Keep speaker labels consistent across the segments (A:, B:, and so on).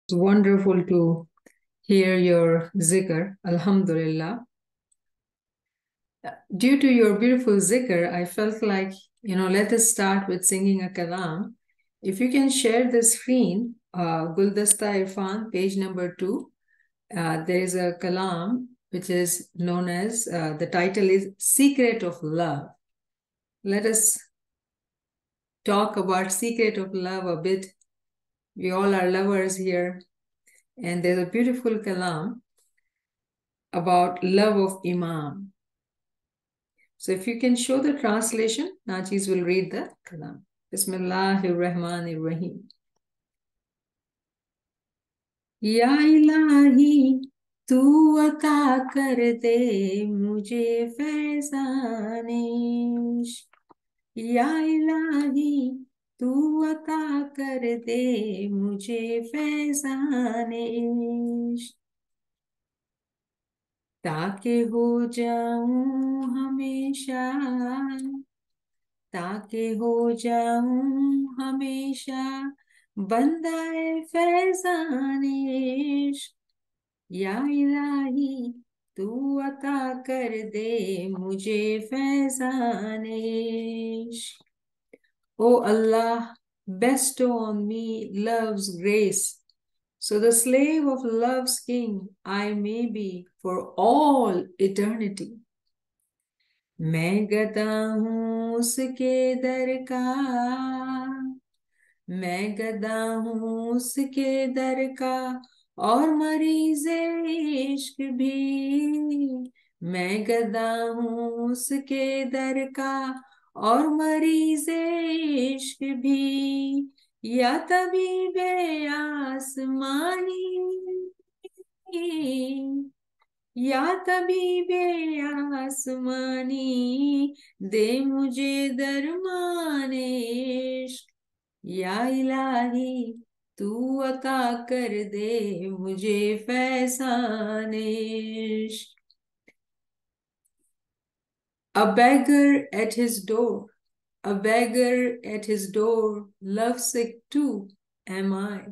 A: It's wonderful to hear your zikr. Alhamdulillah. Due to your beautiful zikr, I felt like, let us start with singing a kalam. If you can share the screen, Guldasta Irfan, page number 2, there is a kalam which is known as, the title is Secret of Love. Let us talk about Secret of Love a bit. We all are lovers here. And there's a beautiful kalam about love of Imam. So if you can show the translation, Najis will read the kalam. Bismillahir Rahmanir Rahim. Ya ilahi, तू अता कर दे मुझे फैज़ाने इश्क. या इलाही, तू अता कर दे मुझे फैज़ाने इश्क. ताकि हो जाऊं हमेशा, ताकि हो जाऊं हमेशा बंदाए फैज़ाने इश्क. या इलाही, तू अता कर दे मुझे फैज़ाने इश्क. O Allah, bestow on me love's grace, so the slave of love's king I may be for all eternity. मैं गदा हूँ उसके दर का, मैं गदा हूँ उसके दर का और मरीज़े इश्क भी. मैं गदा हूँ उसके दर का और मरीज़े इश्क भी. या तबीबे आसमानी, या तबीबे आसमानी दे मुझे दरमाने इश्क. या इलाही, तू अता कर दे मुझे फैज़ाने इश्क. A beggar at his door, a beggar at his door, lovesick too am I.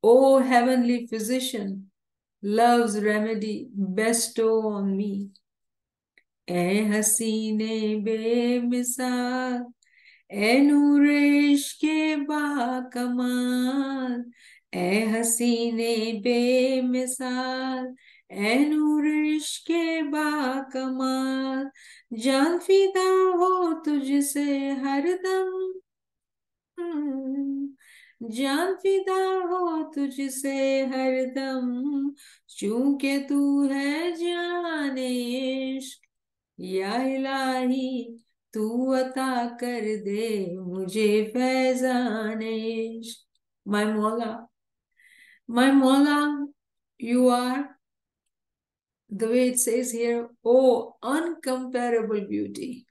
A: O heavenly physician, love's remedy bestow on me. ए हसीने बेमिसाल, ए नूरे इश्के बाकमाल. ए हसीने बेमिसाल, ए नूरे इश्के बाकमाल. जान फिदा हो तुझसे हरदम, जान फिदा हो तुझसे हरदम, चूंकि तू है जाने इश्क. या इलाही, तू अता कर दे मुझे फैज़ाने इश्क. My Mola, you are, the way it says here, O uncomparable beauty,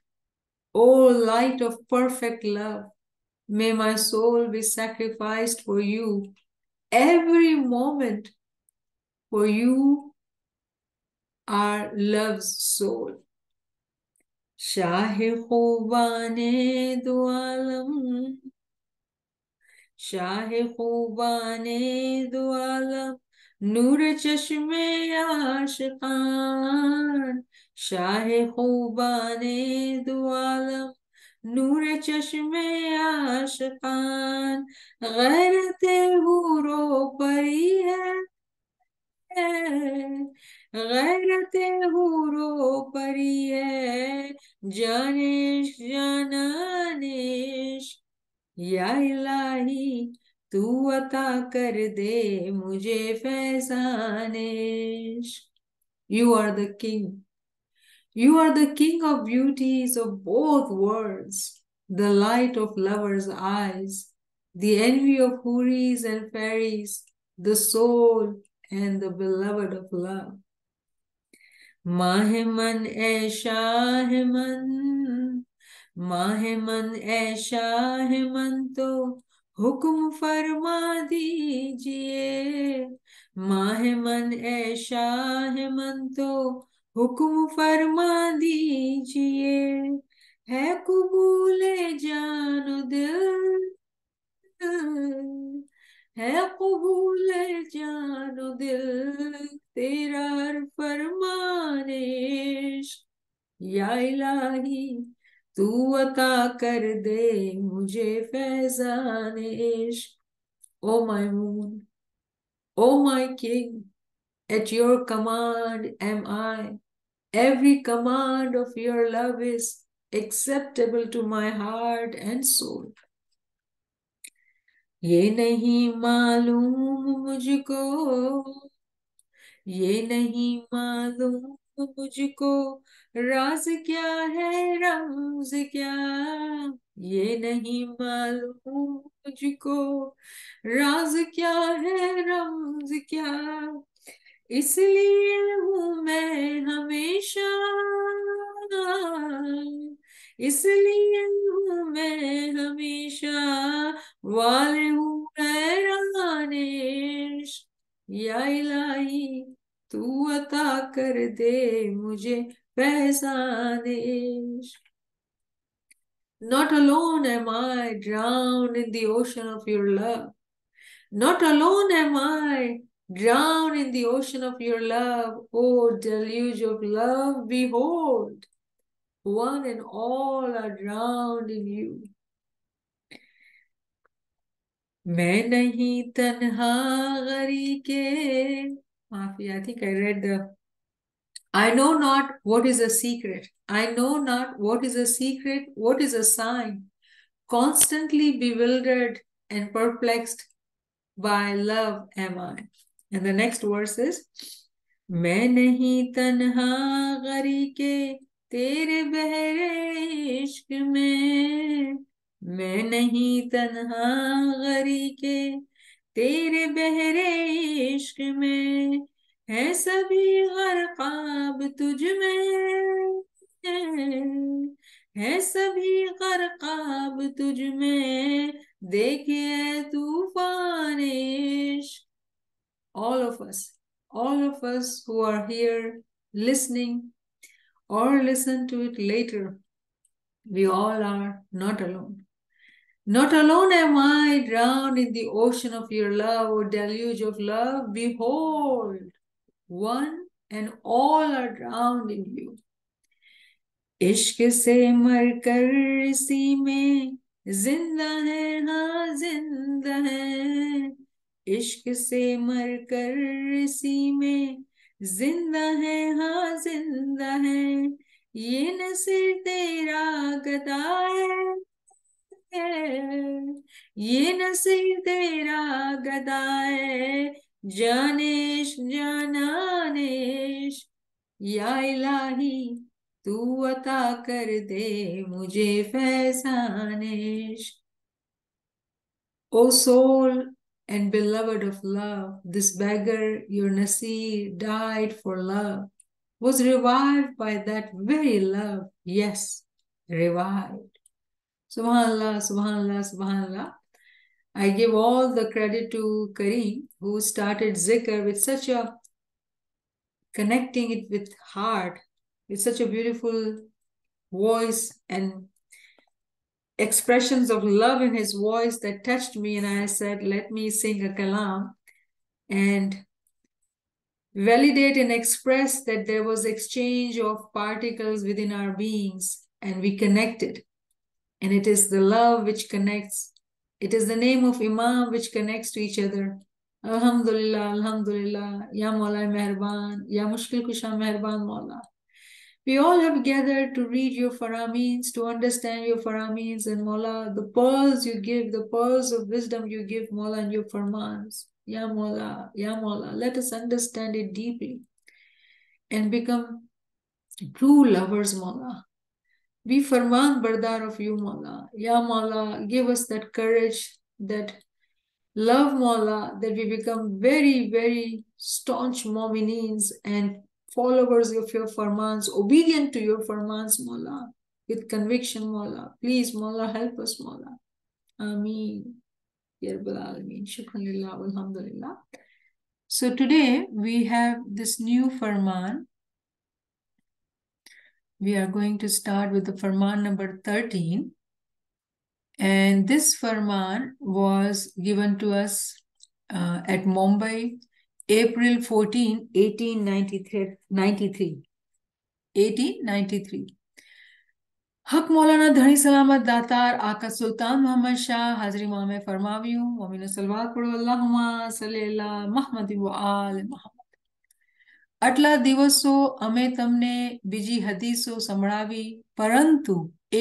A: O light of perfect love, may my soul be sacrificed for you every moment, for you are love's soul. Shah खूबाने दो आलम, शाहे खूबाने दो आलम, नूर चश्मे आशिकान. शाहे खूबाने दो आलम, नूर चश्मे आशिकान. गैरते हूरो परी है, गैरते हूरो परी है, जानिश जानानिश. या इलाही, तू अता कर दे मुझे फैज़ानिश. You are the king. You are the king of beauties of both worlds, the light of lovers' eyes, the envy of houris and fairies, the soul and the beloved of love. Maheman e shaheman, माहेमन ए शाहेमन तो हुक्म फरमा दीजिए. माहेमन ए शाहेमन तो हुक्म फरमा दीजिए. है कबूले जानो दिल, है कबूले इलाही तू अता कर दे मुझे फैजान इश्क. O my moon, O my king, at your command am I. Every command of your love is acceptable to my heart and soul. ये नहीं मालूम मुझको, ये नहीं मालूम मुझको, राज क्या है रमज क्या. ये नहीं मालूम मुझको, राज क्या है रमज क्या. इसलिए हूँ मैं हमेशा, इसलिए हूँ मैं हमेशा वाले हूँ हैरान इश्क. या इलाही तू अता कर दे मुझे फैजान इश्क. Not alone am I drowned in the ocean of your love. Not alone am I drowned in the ocean of your love. O deluge of love, behold, one and all are drowned in you. मैं नहीं तन्हा गरी के. माफी, I think I read the. I know not what is a secret. I know not what is a secret, what is a sign. Constantly bewildered and perplexed by love am I. And the next verse is, मैं नहीं तन्हा गरी के तेरे बहरे इश्क में. मैं नहीं तन्हा गरी के तेरे बहरे इश्क में. है सभी गरकाब तुझ में, है सभी गरकाब तुझ में. देखिए तूफान इश्क. all of us who are here listening or listen to it later, we all are not alone. Not alone am I drowned in the ocean of your love, or deluge of love. Behold, one and all are drowned in you. इश्क से मर कर इसी में जिंदा है, हाँ जिंदा है. इश्क से मर कर इसी में जिंदा है, हाँ जिंदा है. ये नसीर तेरा गदा है, ये नसीर तेरा गदा है. जानिश जानानिश. या इलाही तू अता कर दे मुझे फैजान इश्क. O soul and beloved of love, this beggar, your Nasir, died for love, was revived by that very love. Yes, revived. Subhanallah, Subhanallah, Subhanallah. I give all the credit to Kareem, who started zikr with such a connecting it with heart, with such a beautiful voice and expressions of love in his voice that touched me. And I said, let me sing a kalam and validate and express that there was exchange of particles within our beings and we connected. And it is the love which connects. It is the name of Imam which connects to each other. Alhamdulillah, Alhamdulillah, Ya Maula Meherban, Ya Mushkil Kusha Meherban Maula. We all have gathered to read your Farameens, to understand your Farameens, and Maula, the pearls you give, the pearls of wisdom you give, Maula, and your Farmans. Ya Maula, Ya Maula, let us understand it deeply and become true lovers, Maula. Be Farman Bardar of you, Maula. Ya Maula, give us that courage, that love, Maula, that we become very, very staunch Momineens and followers of your farmans, obedient to your farmans, Maula, with conviction, Maula. Please, Maula, help us, Maula. Ameen. Ya Rabbal Alameen. Shukran lillah, alhamdulillah. So today we have this new farman. We are going to start with the farman number 13. And this farman was given to us at Mumbai, April 14, 1893. 1893. હક મૌલાના ધણી સલામત દાતાર આકા સુલ્તાન મોહમ્મદ શાહ હાજરી મામે ફરમાવ્યું મોમીનો સલવાત પડો અલ્લાહુમ્મા સલ્લી અલા મુહમ્મદ વ આલ મુહમ્મદ. આટલા દિવસો અમે તમને બીજી હદીસો સંભળાવી, પરંતુ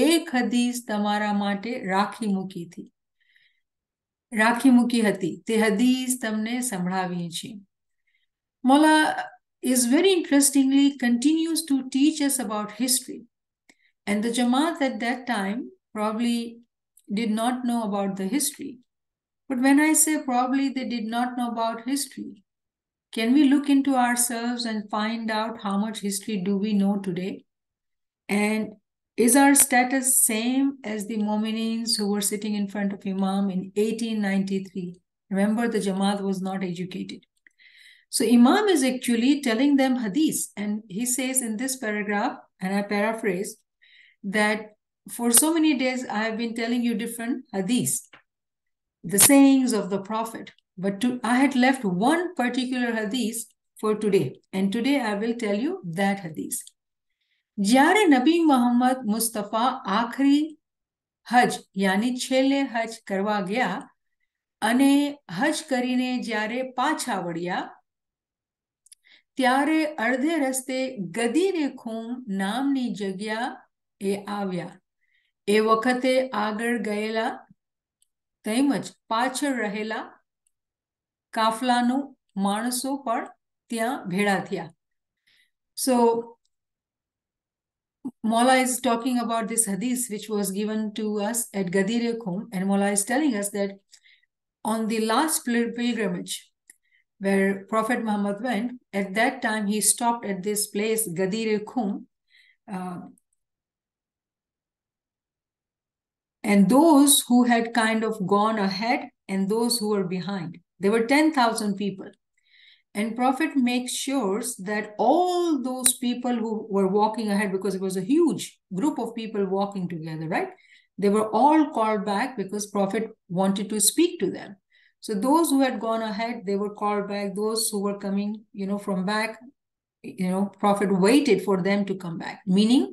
A: એક હદીસ તમારા માટે રાખી મૂકી હતી, તે હદીસ તમને સંભળાવીએ છીએ. Mola is very interestingly continues to teach us about history. And the Jamaat at that time probably did not know about the history. But when I say probably they did not know about history, can we look into ourselves and find out how much history do we know today? And is our status same as the Mominins who were sitting in front of Imam in 1893? Remember, the Jamaat was not educated. So Imam is actually telling them hadith, and he says in this paragraph, and I paraphrase, that for so many days I have been telling you different hadiths, the sayings of the Prophet, but I had left one particular hadith for today, and today I will tell you that hadith. જ્યારે નબી મોહમ્મદ મુસ્તફા આખરી હજ યાની છેલ્લે હજ કરવા ગયા અને હજ કરીને જ્યારે પાછા વળ્યા ત્યારે અડધે રસ્તે ગદીરે ખૂમ નામની જગ્યા એ આવ્યા. એ વખતે આગળ ગયેલા તેમજ પાછળ રહેલા કાફલાનું માણસો પણ ત્યાં ભેળા થયા. So Mola is talking about this hadith which was given to us at Gadire Khum, and Mola is telling us that on the last pilgrimage where Prophet Muhammad went, at that time he stopped at this place, Gadire Khum, and those who had kind of gone ahead and those who were behind. There were 10,000 people. And Prophet makes sure that all those people who were walking ahead, because it was a huge group of people walking together, right? They were all called back because Prophet wanted to speak to them. So those who had gone ahead, they were called back. Those who were coming, from back, Prophet waited for them to come back. Meaning,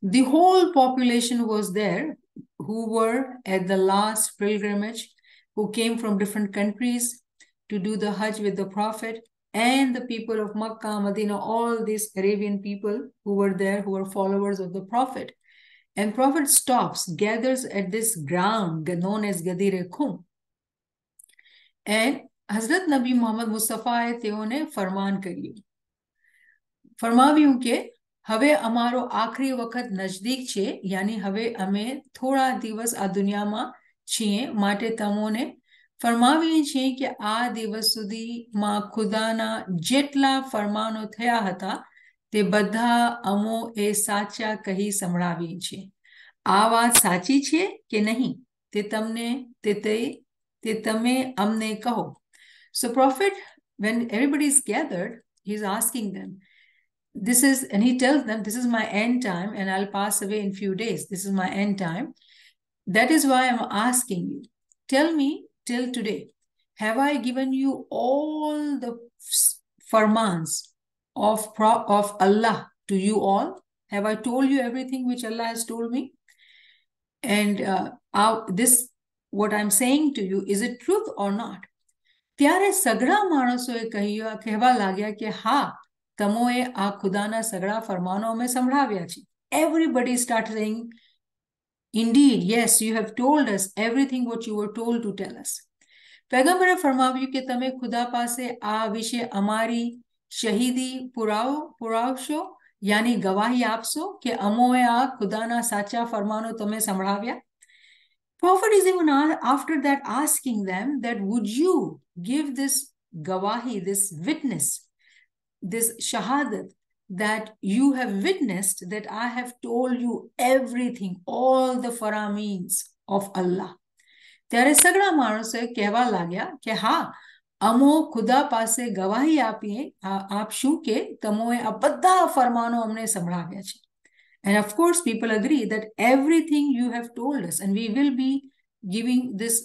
A: the whole population was there who were at the last pilgrimage, who came from different countries to do the Hajj with the Prophet, and the people of Makkah, Medina, all these Arabian people who were there, who were followers of the Prophet. And Prophet stops, gathers at this ground known as Gadire Khum. And Hazrat Nabi Muhammad Mustafa તેઓને ફરમાન કર્યું. ફરમાવ્યું કે હવે અમારો આખરી વખત નજદીક છે, યાની હવે અમે થોડા દિવસ આ દુનિયામાં છીએ, માટે તમોને ફરમાવીએ છીએ કે આ દિવસ સુધીમાં ખુદાના જેટલા ફરમાનો થયા હતા તે બધા અમો એ સાચા કહી સંભળાવીએ છીએ. આ વાત સાચી છે કે નહીં તે તમે અમને કહો. So Prophet, when everybody is gathered, he's asking them, and he tells them, this is my end time and I'll pass away in few days. This is my end time. That is why I'm asking you, tell me, till today, have I given you all the farmans of Allah to you all? Have I told you everything which Allah has told me? And what I'm saying to you, is it truth or not? ત્યારે સઘળા માણસોએ કહેવા લાગ્યા કે હા, તમોએ આ ખુદાના સઘળા ફરમાનો અમે સંભળાવ્યા છે. Everybody started saying, indeed, yes, you have told us everything what you were told to tell us. पैगंबरे फरमाव्યું કે તમે ખુદા પાસે આ વિશે અમારી શહીદી પુરાવશો, યાની ગવાહી આપશો કે અમોએ આ ખુદાના સાચા ફરમાનો તમે સંભળાવ્યા. Prophet is even after that asking them that would you give this gawahi, this witness, this shahadat, that you have witnessed that I have told you everything, all the farameens of Allah. ત્યારે સગળા માણસોએ કહેવા લાગ્યા કે હા, અમો ખુદા પાસે ગવાહી આપશું કે તમોએ આ બધા ફરમાનો અમને સંભળાવ્યા છે. And of course, people agree that everything you have told us, and we will be giving this,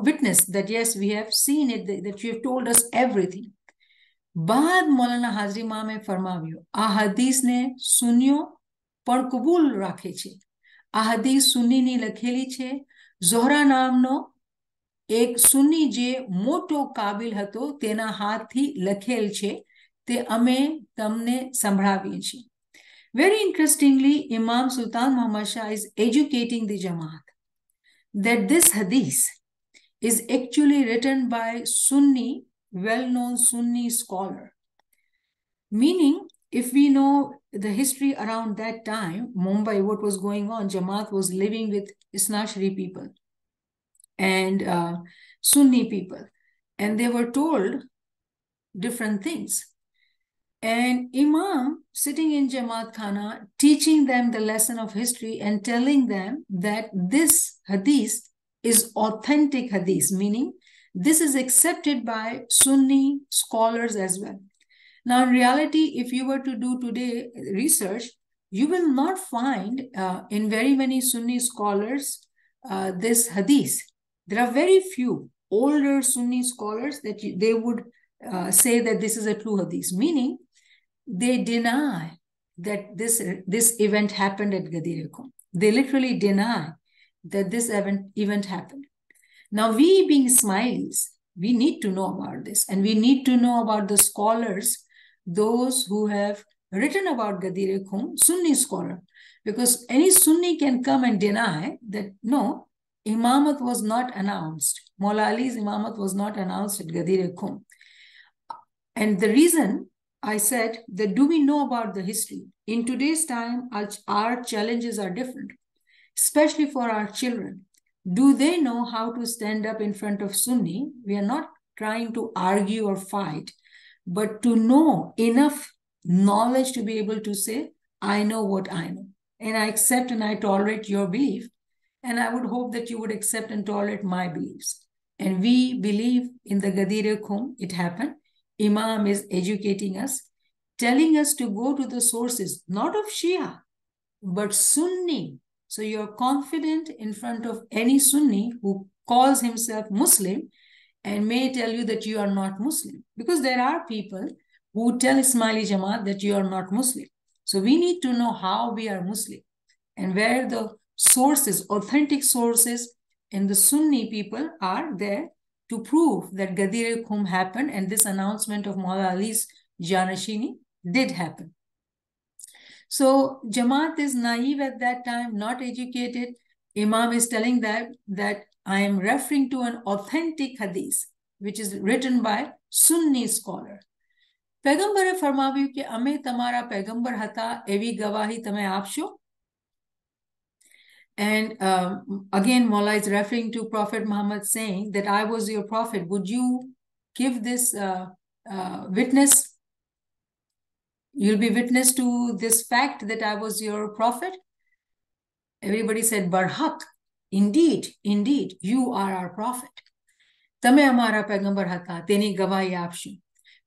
A: witness that yes, we have seen it, that you have told us everything. बाद मौलाना हाजरी मामे फरमाव्यो, आ हदीस ने सुनियो પણ કબૂલ રાખે છે. આ હદીસ સુન્નીની લખેલી છે. ઝોહરા નામનો એક સુન્ની જે મોટો કાબિલ હતો તેના હાથથી લખેલ છે. તે અમે તમને સંભળાવીએ છીએ. Very interestingly, Imam Sultan Muhammad Shah is educating the Jamaat that this hadith is actually written by Sunni, well-known Sunni scholar. Meaning, if we know the history around that time, Mumbai, what was going on, Jamaat was living with Isnashri people and Sunni people, and they were told different things. And Imam sitting in Jamaat Khana, teaching them the lesson of history and telling them that this hadith is authentic hadith, meaning this is accepted by Sunni scholars as well. Now, in reality, if you were to do today research, you will not find in very many Sunni scholars this hadith. There are very few older Sunni scholars that they would say that this is a true hadith, meaning they deny that this event happened at Ghadir Qum. They literally deny that this event happened. Now, we being Ismailis, we need to know about this, and we need to know about the scholars, those who have written about Ghadir Qum, Sunni scholar, because any Sunni can come and deny that no, Imamat was not announced. Maula Ali's Imamat was not announced at Ghadir Qum. And the reason I said that, do we know about the history? In today's time, our challenges are different, especially for our children. Do they know how to stand up in front of Sunni? We are not trying to argue or fight, but to know enough knowledge to be able to say, I know what I know, and I accept and I tolerate your belief, and I would hope that you would accept and tolerate my beliefs. And we believe in the Ghadir Qum, it happened. Imam is educating us, telling us to go to the sources, not of Shia, but Sunni. So you're confident in front of any Sunni who calls himself Muslim and may tell you that you are not Muslim. Because there are people who tell Ismaili Jamaat that you are not Muslim. So we need to know how we are Muslim and where the sources, authentic sources in the Sunni people are there to prove that Ghadir Qum happened and this announcement of Maula Ali's Janashini did happen. So Jamaat is naive at that time, not educated. Imam is telling that I am referring to an authentic hadith, which is written by Sunni scholar. पैगंबरे फरमाव्યું કે અમે તમારા पैगंबर હતા એવી ગવાહી તમે આપશો. And again, Maula is referring to Prophet Muhammad saying that I was your prophet. Would you give this witness? You'll be witness to this fact that I was your prophet? Everybody said, Barhaq, indeed, you are our prophet. તમે અમારા पैगंबर હતા તેની ગવાહી આપશો.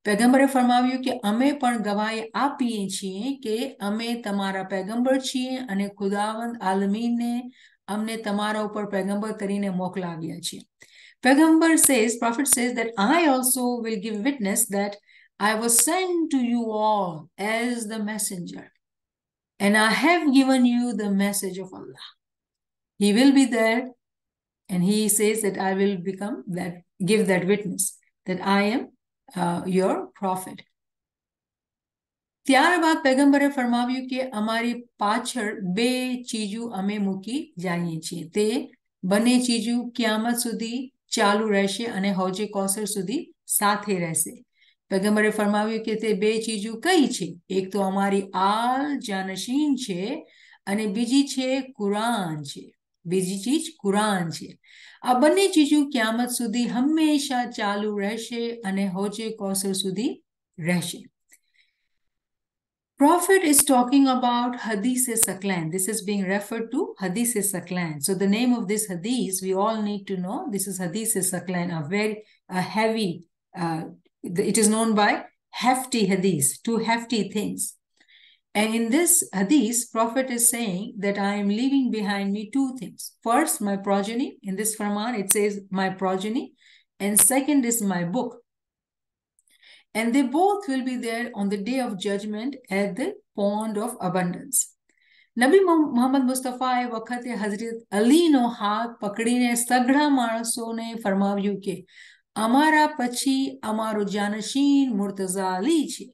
A: पैगंबरे फरमाव्યું કે અમે પણ ગવાહી આપીએ છીએ કે અમે તમારા पैगंबर છીએ અને ખુદાવંદ આલમીને અમને તમારા ઉપર पैगंबर કરીને મોકલાવ્યા છે. Prophet says that I also will give witness that I was sent to you all as the messenger, and I have given you the message of Allah. He will be there, and he says that I will give that witness that I am your prophet. ત્યારબાદ पैगंबरे ફરમાવ્યું કે અમારી પાછળ બે ચીજો અમે મૂકી જઈએ છીએ. તે બંને ચીજો કિયામત સુધી ચાલુ રહેશે અને હૌજે કૌસર સુધી સાથે રહેશે. पैगंबरे ફરમાવ્યું કે તે બે ચીજો કઈ છે? એક તો અમારી આલ જાનશીન છે અને બીજી છે કુરાન છે. બીજી ચીજ કુરાન છે. આ બંને ચીજો કિયામત સુધી હંમેશા ચાલુ રહેશે અને હૌજે કૌસર સુધી રહેશે. Prophet is talking about Hadith Saklan. This is being referred to Hadith Saklan. So the name of this Hadith, we all need to know, this is Hadith Saklan, a heavy, it is known by hefty Hadith, two hefty things. And in this Hadith, Prophet is saying that I am leaving behind me two things. First, my progeny. In this Farman, it says my progeny. And second is my book. And they both will be there on the day of judgment at the pond of abundance. Nabi Mohammad મુસ્તફાએ વખતે હઝરત અલીનો હાથ પકડીને સઘળા માણસોને ફરમાવ્યું કે અમારા પછી અમારો જાનશીન મુર્તઝા અલી છે.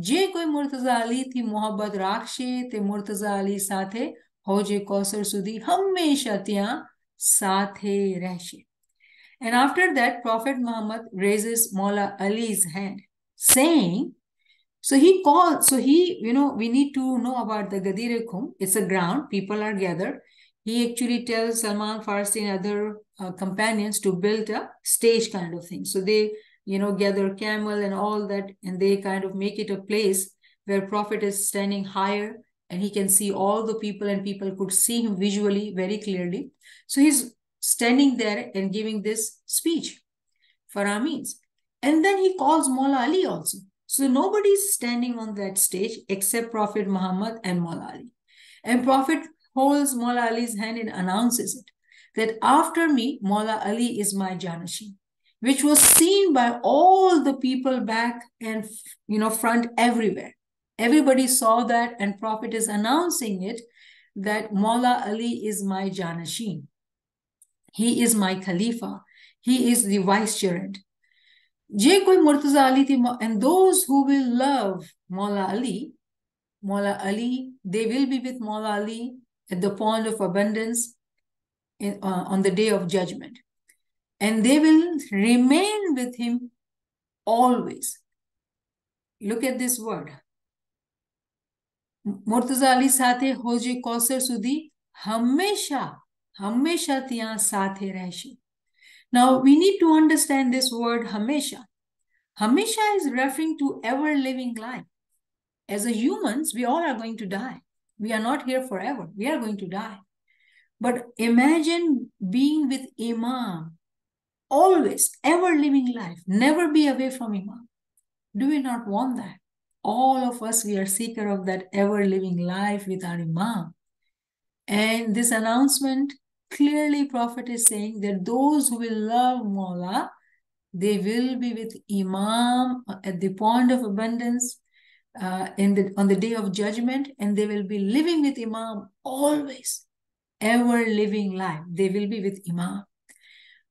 A: જે કોઈ મુર્તઝા અલીથી મોહબ્બત રાખશે તે મુર્તઝા અલી સાથે હૌજે કૌસર સુધી હંમેશા ત્યાં સાથે રહેશે. And after that, Prophet Muhammad raises Maula Ali's hand, saying, we need to know about the Gadir Khum. It's a ground, people are gathered. He actually tells Salman Farsi and other companions to build a stage kind of thing. So they, gather camel and all that, and they kind of make it a place where Prophet is standing higher and he can see all the people and people could see him visually very clearly. So he's standing there and giving this speech for Amins. And then he calls Maula Ali also. So nobody is standing on that stage except Prophet Muhammad and Maula Ali. And Prophet holds Maula Ali's hand and announces it, that after me, Maula Ali is my Janasheen, which was seen by all the people back and front everywhere. Everybody saw that, and Prophet is announcing it, that Maula Ali is my Janasheen. He is my Khalifa. He is the vicegerent. Je koi Murtaza Ali thi, and those who will love Maula Ali, they will be with Maula Ali at the pond of abundance on the day of judgment. And they will remain with him always. Look at this word. Murtaza Ali સાથે હોજે કૌસર સુધી હંમેશા ત્યાં સાથે રહેશે. Now we need to understand this word hamesha. Hamesha is referring to ever living life. As a humans, we all are going to die. We are not here forever. We are going to die. But imagine being with Imam, always, ever living life, never be away from Imam. Do we not want that? All of us, we are seeker of that ever living life with our Imam. And this announcement, clearly Prophet is saying that those who will love Maula, they will be with Imam at the pond of abundance on the day of judgment, and they will be living with Imam always. Ever living life, they will be with Imam.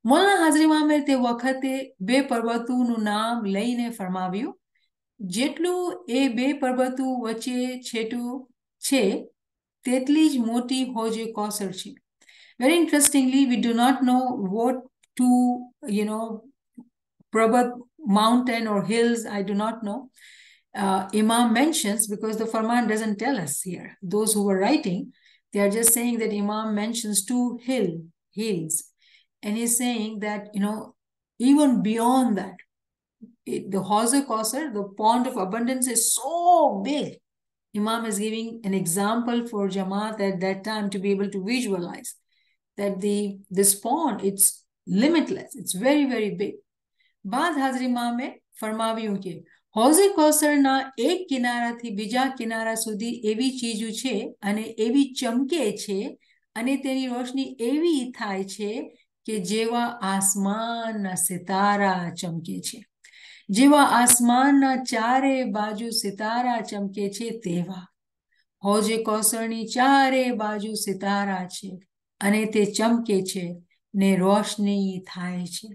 A: Maulana Hazri Imame te વખતે બે પર્વતોનું નામ લઈને ફરમાવ્યું, જેટલું એ બે પર્વતો વચ્ચે છેટું છે તેટલી જ મોટી હોજે કૌસર છે. Very interestingly, we do not know what two, Prabhat mountain or hills, I do not know. Imam mentions, because the Farman doesn't tell us here. Those who were writing, they are just saying that Imam mentions two hills. And he's saying that, even beyond that, the Hausa Kausar, the pond of abundance, is so big. Imam is giving an example for Jamaat at that time to be able to visualize that this pond, it's limitless. It's very, very big. Baad Hazrat Imam ફરમાવ્યું કે હૌઝે કૌસરના એક કિનારાથી બીજા કિનારા સુધી એવી ચીજો છે અને એવી ચમકે છે અને તેની રોશની એવી થાય છે કે જેવા આસમાનના સિતારા ચમકે છે. જેવા આસમાનના ચારે બાજુ સિતારા ચમકે છે તેવા હૌજે કૌસરની ચારે બાજુ સિતારા છે અને તે ચમકે છે ને રોશની થાય છે.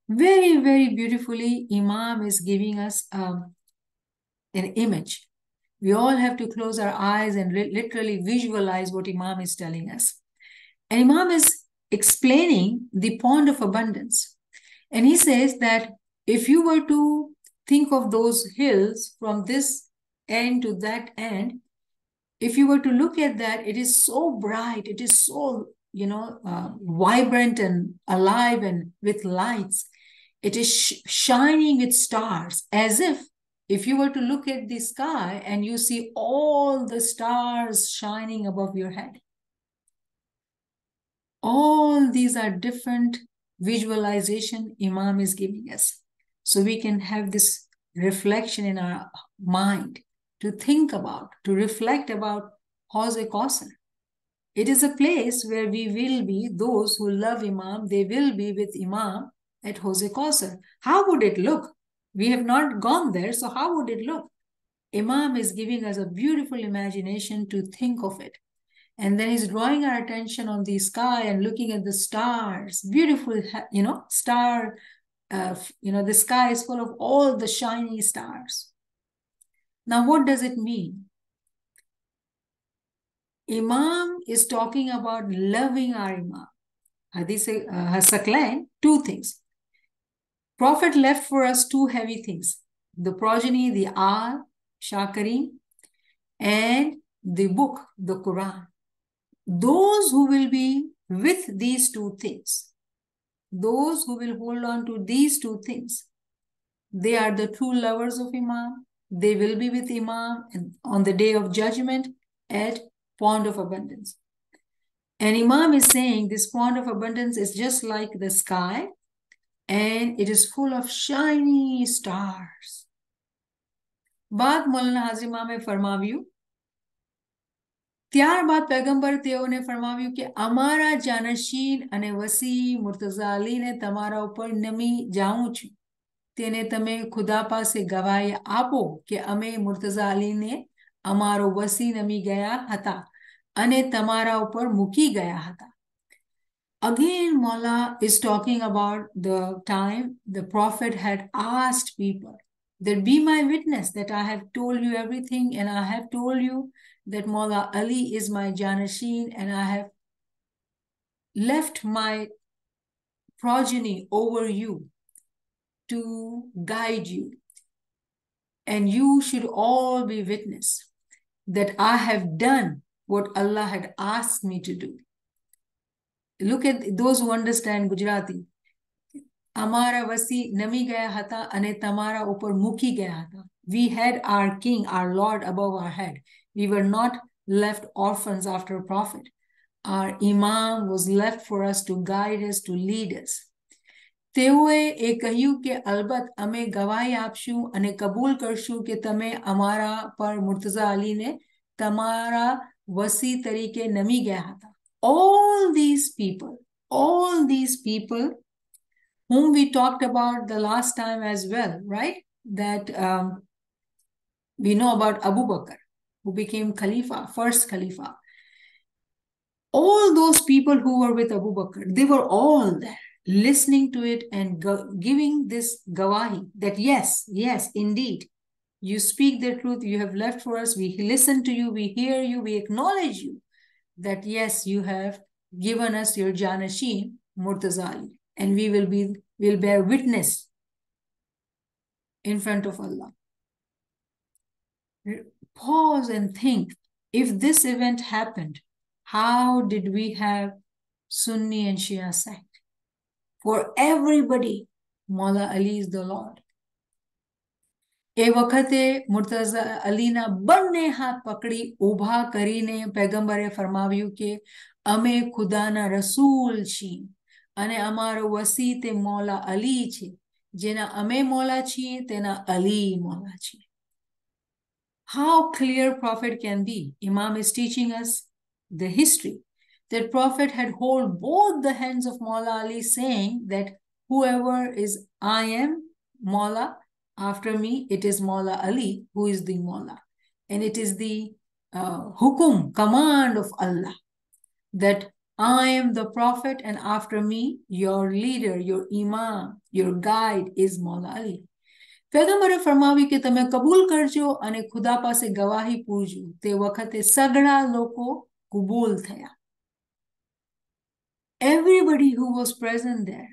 A: Very, very beautifully, Imam is giving us an image. We all have to close our eyes and literally visualize what Imam is telling us. And Imam is explaining the pond of abundance. And he says that if you were to think of those hills from this end to that end, if you were to look at that, it is so bright, it is so, vibrant and alive and with lights. It is shining with stars, as if you were to look at the sky and you see all the stars shining above your head. All these are different visualization Imam is giving us. So we can have this reflection in our mind to think about, to reflect about Hauze Kausar. It is a place where we will be, those who love Imam, they will be with Imam at Hauze Kausar. How would it look? We have not gone there, so how would it look? Imam is giving us a beautiful imagination to think of it. And then he's drawing our attention on the sky and looking at the stars. Beautiful, star, the sky is full of all the shiny stars. Now, what does it mean? Imam is talking about loving our Imam. Hadith has two things. Prophet left for us two heavy things. The progeny, the Al, Shakarim, and the book, the Quran. Those who will be with these two things, those who will hold on to these two things, they are the true lovers of Imam. They will be with Imam on the day of judgment at Pond of Abundance. And Imam is saying this pond of abundance is just like the sky, and it is full of shiny stars. બાદ મૌલાના હાજરી ઇમામે ફરમાવ્યું, ત્યારબાદ પેગમ્બર તેઓને ફરમાવ્યું કે અમારા જાનશીન અને વસી મુર્તઝા અલીને તમારા ઉપર નમી જાઉં છું. તેને તમે ખુદા પાસે ગવાહી આપો કે અમે મુર્તઝા અલીને અમારો વસી નમી ગયા હતા અને તમારા ઉપર મૂકી ગયા હતા. Again, Maula is talking about the time the Prophet had asked people that be my witness that I have told you everything, and I have told you that Maula Ali is my Janasheen, and I have left my progeny over you to guide you. And you should all be witness that I have done what Allah had asked me to do. Look at those who understand Gujarati. Amara vasi nami gaya hata ane tamara upar muki gaya hata. We had our king, our Lord above our head. We were not left orphans after a prophet. Our Imam was left for us to guide us, to lead us. તેઓએ એ કહ્યું કે અલબત્ત અમે ગવાહી આપશું અને કબૂલ કરશું કે તમે અમારા પર મુર્તઝા અલીને તમારા વસી તરીકે નમી ગયા હતા. All these people whom we talked about the last time as well, right? That we know about Abu Bakr, who became Khalifa, first Khalifa. All those people who were with Abu Bakr, they were all there, listening to it and giving this gawahi that yes, indeed, you speak the truth, you have left for us, we listen to you, we hear you, we acknowledge you, that yes, you have given us your Janasheen, Murtaza Ali, and we will bear witness in front of Allah. Pause and think, if this event happened, how did we have Sunni and Shia sect? For everybody, Maula Ali is the Lord. એ વખતે મુર્તઝા અલીના બંને હાથ પકડી ઊભા કરીને પેગમ્બરે ફરમાવ્યું કે અમે ખુદાના રસૂલ છીએ અને અમારો વસી તે મૌલા અલી છે. જેના અમે મૌલા છીએ તેના અલી મૌલા છીએ. How clear Prophet can be. Imam is teaching us the history that Prophet had hold both the hands of Maula Ali, saying that whoever is I am Maula, after me it is Maula Ali who is the Maula. And it is the hukum, command of Allah, that I am the Prophet and after me your leader, your Imam, your guide is Maula Ali. પેગમ્બરે ફરમાવ્યું કે તમે કબૂલ કરજો અને ખુદા પાસે ગવાહી પૂરજો. તે વખતે સગળા લોકો કબૂલ થયા. Everybody who was present there,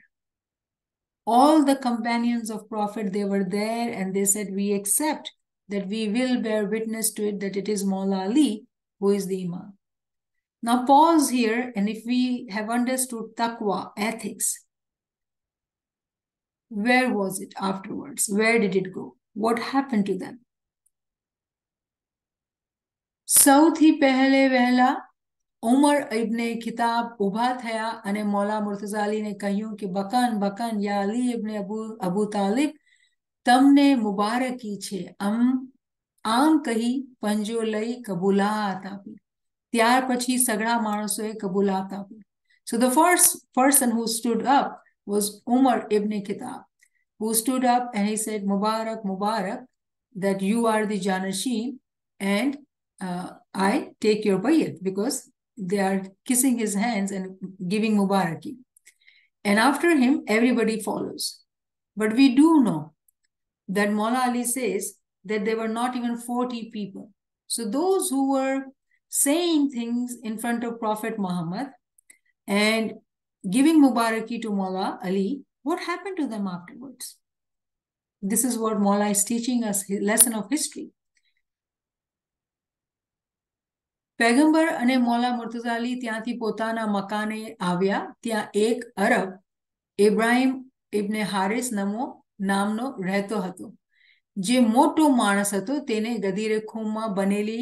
A: all the companions of Prophet, they were there and they said, we accept that we will bear witness to it, that it is Maula Ali who is the Imam. Now pause here, and if we have understood taqwa, ethics, where was it afterwards? Where did it go? What happened to them? સૌથી પહેલે વહેલા ઉમર ઇબ્ને ખિતાબ ઉભા થયા અને મૌલા મુર્તઝા અલીને કહ્યું કે બકન યા અલી ઇબ્ને અબુ તાલિબ, તમને મુબારકી છે. આમ કહી પંજો લઈ કબૂલાત આપી. ત્યાર પછી સગળા માણસોએ કબૂલાત આપી. So the first person who stood up was Umar ibn Khattab, who stood up and he said, Mubarak, Mubarak. that you are the Janasheen and I take your bayat, because they are kissing his hands and giving Mubaraki. And after him, everybody follows. But we do know that Maula Ali says that there were not even 40 people. So those who were saying things in front of Prophet Muhammad and giving Mubaraki to Maula Ali, what happened to them afterwards? This is what Maula is teaching us, his lesson of history. पैगंबर અને મૌલા મુર્તઝા અલી ત્યાંથી પોતાના મકાને આવ્યા. ત્યાં એક અરબ ઇબ્રાહિમ ઇબ્ને હારિસ નામનો રહેતો હતો, જે મોટો માણસ હતો. તેને ગદીરે ખૂમમાં બનેલી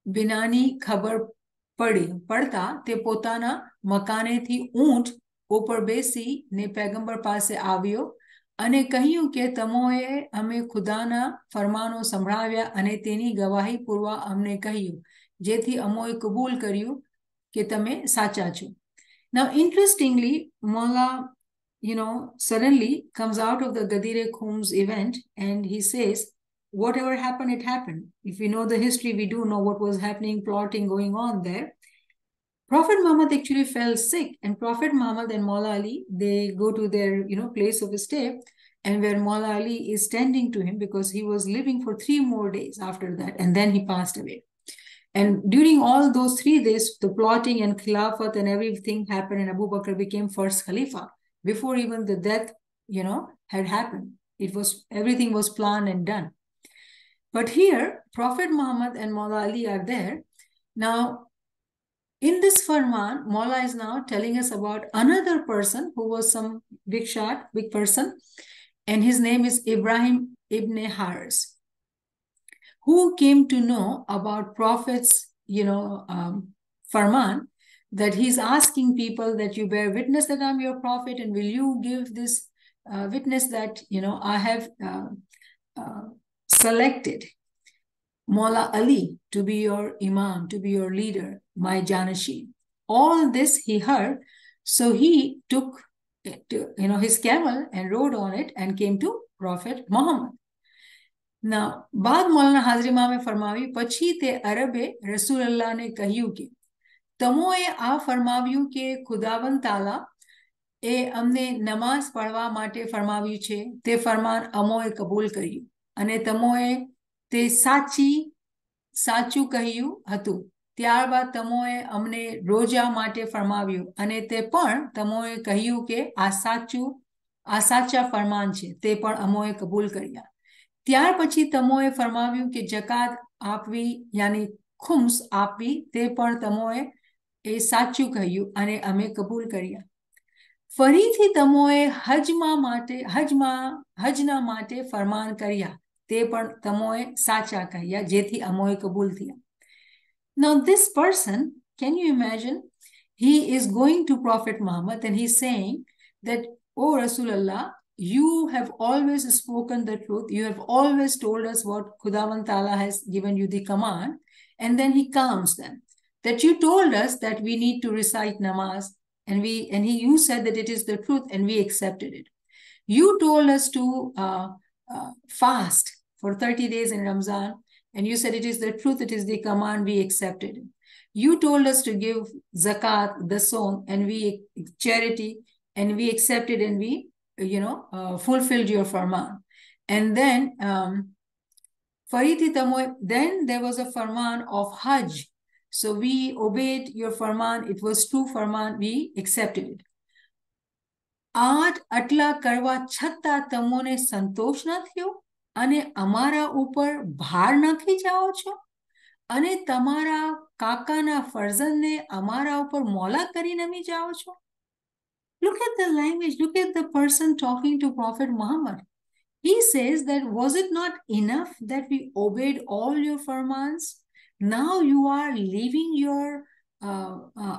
A: બિનાની ખબર પડતા તે પોતાના મકાનેથી ઊંટ ઉપર બેસીને पैगंबर પાસે આવ્યો અને કહ્યું કે તમોએ અમે ખુદાના ફરમાનો સંભળાવ્યા અને તેની ગવાહી પૂરવા અમને કહ્યું, જેથી અમોએ કબૂલ કર્યું કે તમે સાચા છો. Now, interestingly, Maula, suddenly comes out of the Gadire Khum's event and he says, whatever happened, it happened. If we know the history, we do know what was happening, plotting going on there. Prophet Muhammad actually fell sick, and Prophet Muhammad and Maula Ali, they go to their, place of stay, and where Maula Ali is tending to him, because he was living for 3 more days after that, and then he passed away. And during all those 3 days, the plotting and Khilafat and everything happened, and Abu Bakr became first Khalifa before even the death, had happened. Everything was planned and done. But here, Prophet Muhammad and Maula Ali are there. Now, in this Farman, Maula is now telling us about another person who was some big person, and his name is Ibrahim ibn Haris, who came to know about Prophet's, Farman, that he's asking people that you bear witness that I'm your prophet, and will you give this witness that, I have selected Maula Ali to be your imam, to be your leader, my Janashi. All this he heard, so he took his camel and rode on it and came to Prophet Muhammad. Now, बाद मौलाना हाजरीमा में फरमावी પછી તે અરબે રસૂલલ્લાહને કહ્યું કે તમોએ આ ફરમાવ્યું કે ખુદાવંદ તાલા એ અમને નમાઝ પઢવા માટે ફરમાવ્યું છે. તે ફરમાન અમોએ કબૂલ કર્યું અને તમોએ તે સાચું કહ્યું હતું. ત્યારબાદ તમોએ અમને રોજા માટે ફરમાવ્યું અને તે પણ તમોએ કહ્યું કે આ સાચા ફરમાન છે. તે પણ અમોએ કબૂલ કર્યા. ત્યાર પછી તમોએ ફરમાવ્યું કે જકાત આપવી, યાની ખુમ્સ આપવી, તે પણ તમોએ એ સાચું કહ્યું અને અમે કબૂલ કર્યા. ફરીથી તમોએ હજના માટે ફરમાન કર્યા. તે પણ તમોએ સાચા કહ્યા, જેથી અમોએ કબૂલ થયા. Now this person, can you imagine? He is going to Prophet Muhammad and he's saying that, oh Rasulullah, you have always spoken the truth. You have always told us what Khudawand Ta'ala has given you the command. And then he calms them. That you told us that we need to recite namaz, and you said that it is the truth, and we accepted it. You told us to fast for 30 days in Ramzan, and you said it is the truth, it is the command, we accepted it. You told us to give zakat, the sawm, and charity, and we accepted, and we fulfilled your farman. And then then there was a farman of Hajj. So we obeyed your farman. It was true farman. We accepted it. આટલા કરવા છતાં તમોને સંતોષ ન થયો અને અમારા ઉપર ભાર નાખી જાઓ છો અને તમારા કાકાના ફરજંદને અમારા ઉપર મૌલા કરી નમી જાઓ છો. Look at the language. Look at the person talking to Prophet Muhammad. He says that, was it not enough that we obeyed all your farmans? Now you are leaving your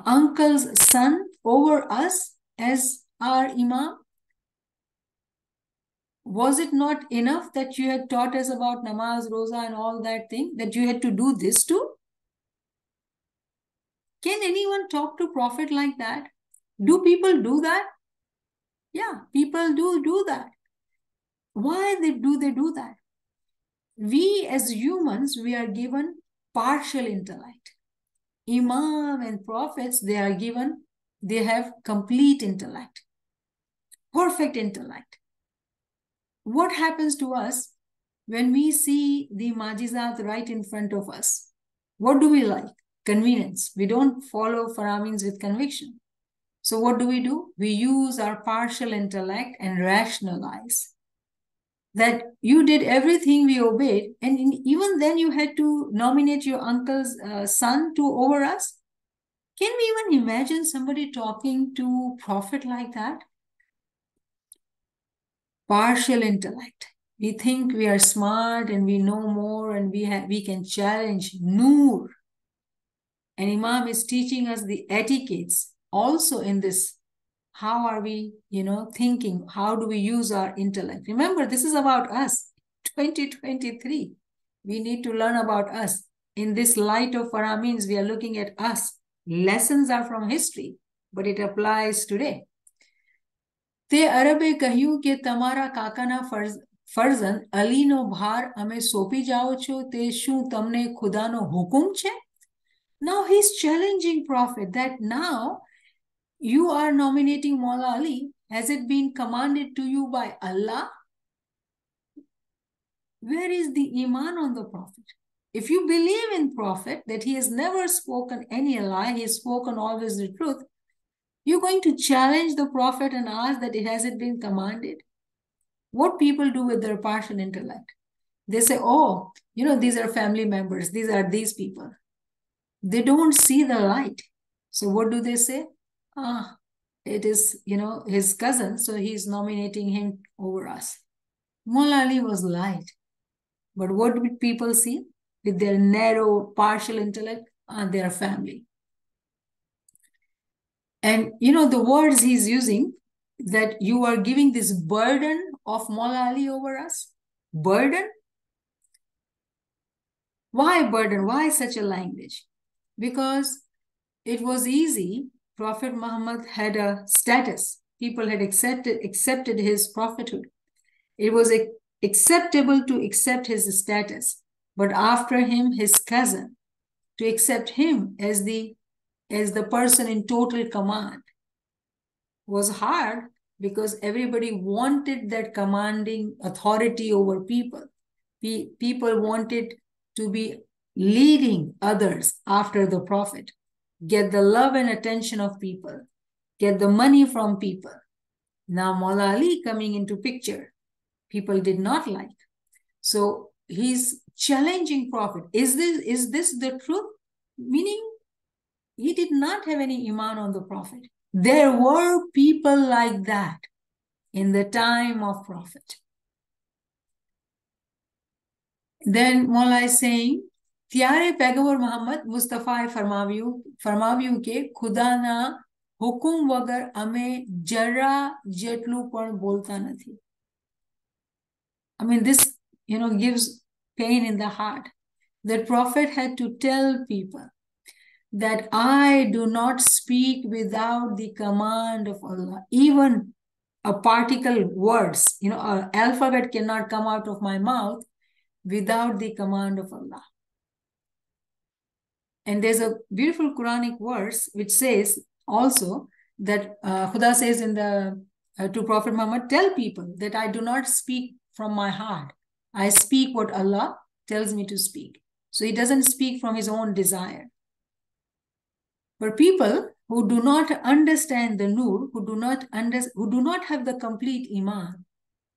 A: uncle's son over us as our imam? Was it not enough that you had taught us about namaz, roza, and all that thing, that you had to do this too? Can anyone talk to Prophet like that? Do people do that? Yeah, people do that. Why do they do that? We as humans, we are given partial intellect. Imam and prophets, they have complete intellect, perfect intellect. What happens to us when we see the majizat right in front of us? What do we like? Convenience. We don't follow Farmans with conviction. So what do? We use our partial intellect and rationalize that you did everything, we obeyed, and even then you had to nominate your uncle's son to over us. Can we even imagine somebody talking to prophet like that? Partial intellect. We think we are smart and we know more and we can challenge Noor. And Imam is teaching us the etiquettes also in this. How are we, thinking? How do we use our intellect? Remember, this is about us, 2023. We need to learn about us. In this light of Farmans, we are looking at us. Lessons are from history, but it applies today. તે અરબે કહ્યું કે તમારા કાકાના ફરજંદ અલીનો ભાર અમે સોંપી જાઓ છો તે શું તમને ખુદાનો હુકુમ છે? Now he's challenging prophet that now you are nominating Maula Ali. Has it been commanded to you by Allah? Where is the iman on the prophet? If you believe in prophet that he has never spoken any lie, he has spoken always the truth, you're going to challenge the prophet and ask that has it been commanded? What people do with their partial intellect? They say, oh, these are family members. These are these people. They don't see the light. So what do they say? It is, his cousin, so he's nominating him over us. Mullah Ali was light. But what did people see? With their narrow, partial intellect, their family. And, the words he's using, that you are giving this burden of Mullah Ali over us. Burden? Why burden? Why such a language? Because it was easy. Prophet Muhammad had a status. People had accepted his prophethood. It was acceptable to accept his status. But after him, his cousin, to accept him as the person in total command was hard because everybody wanted that commanding authority over people. People wanted to be leading others after the prophet, get the love and attention of people, get the money from people. Now Maula Ali coming into picture, people did not like. So he's challenging prophet. Is this the truth? Meaning he did not have any iman on the prophet. There were people like that in the time of prophet. Then Maula is saying, ત્યારે પેગમ્બર મોહમ્મદ મુસ્તફાએ ફરમાવ્યું કે ખુદાના હુકુમ વગર અમે જરા જેટલું પણ બોલતા નથી. I mean, this, gives pain in the heart. The prophet had to tell people that I do not speak without the command of Allah. Even a particle words, an alphabet cannot come out of my mouth without the command of Allah. And there's a beautiful Quranic verse which says also that Khuda says to Prophet Muhammad, tell people that I do not speak from my heart. I speak what Allah tells me to speak. So he doesn't speak from his own desire. But people who do not understand the Nur, who do not have the complete Iman,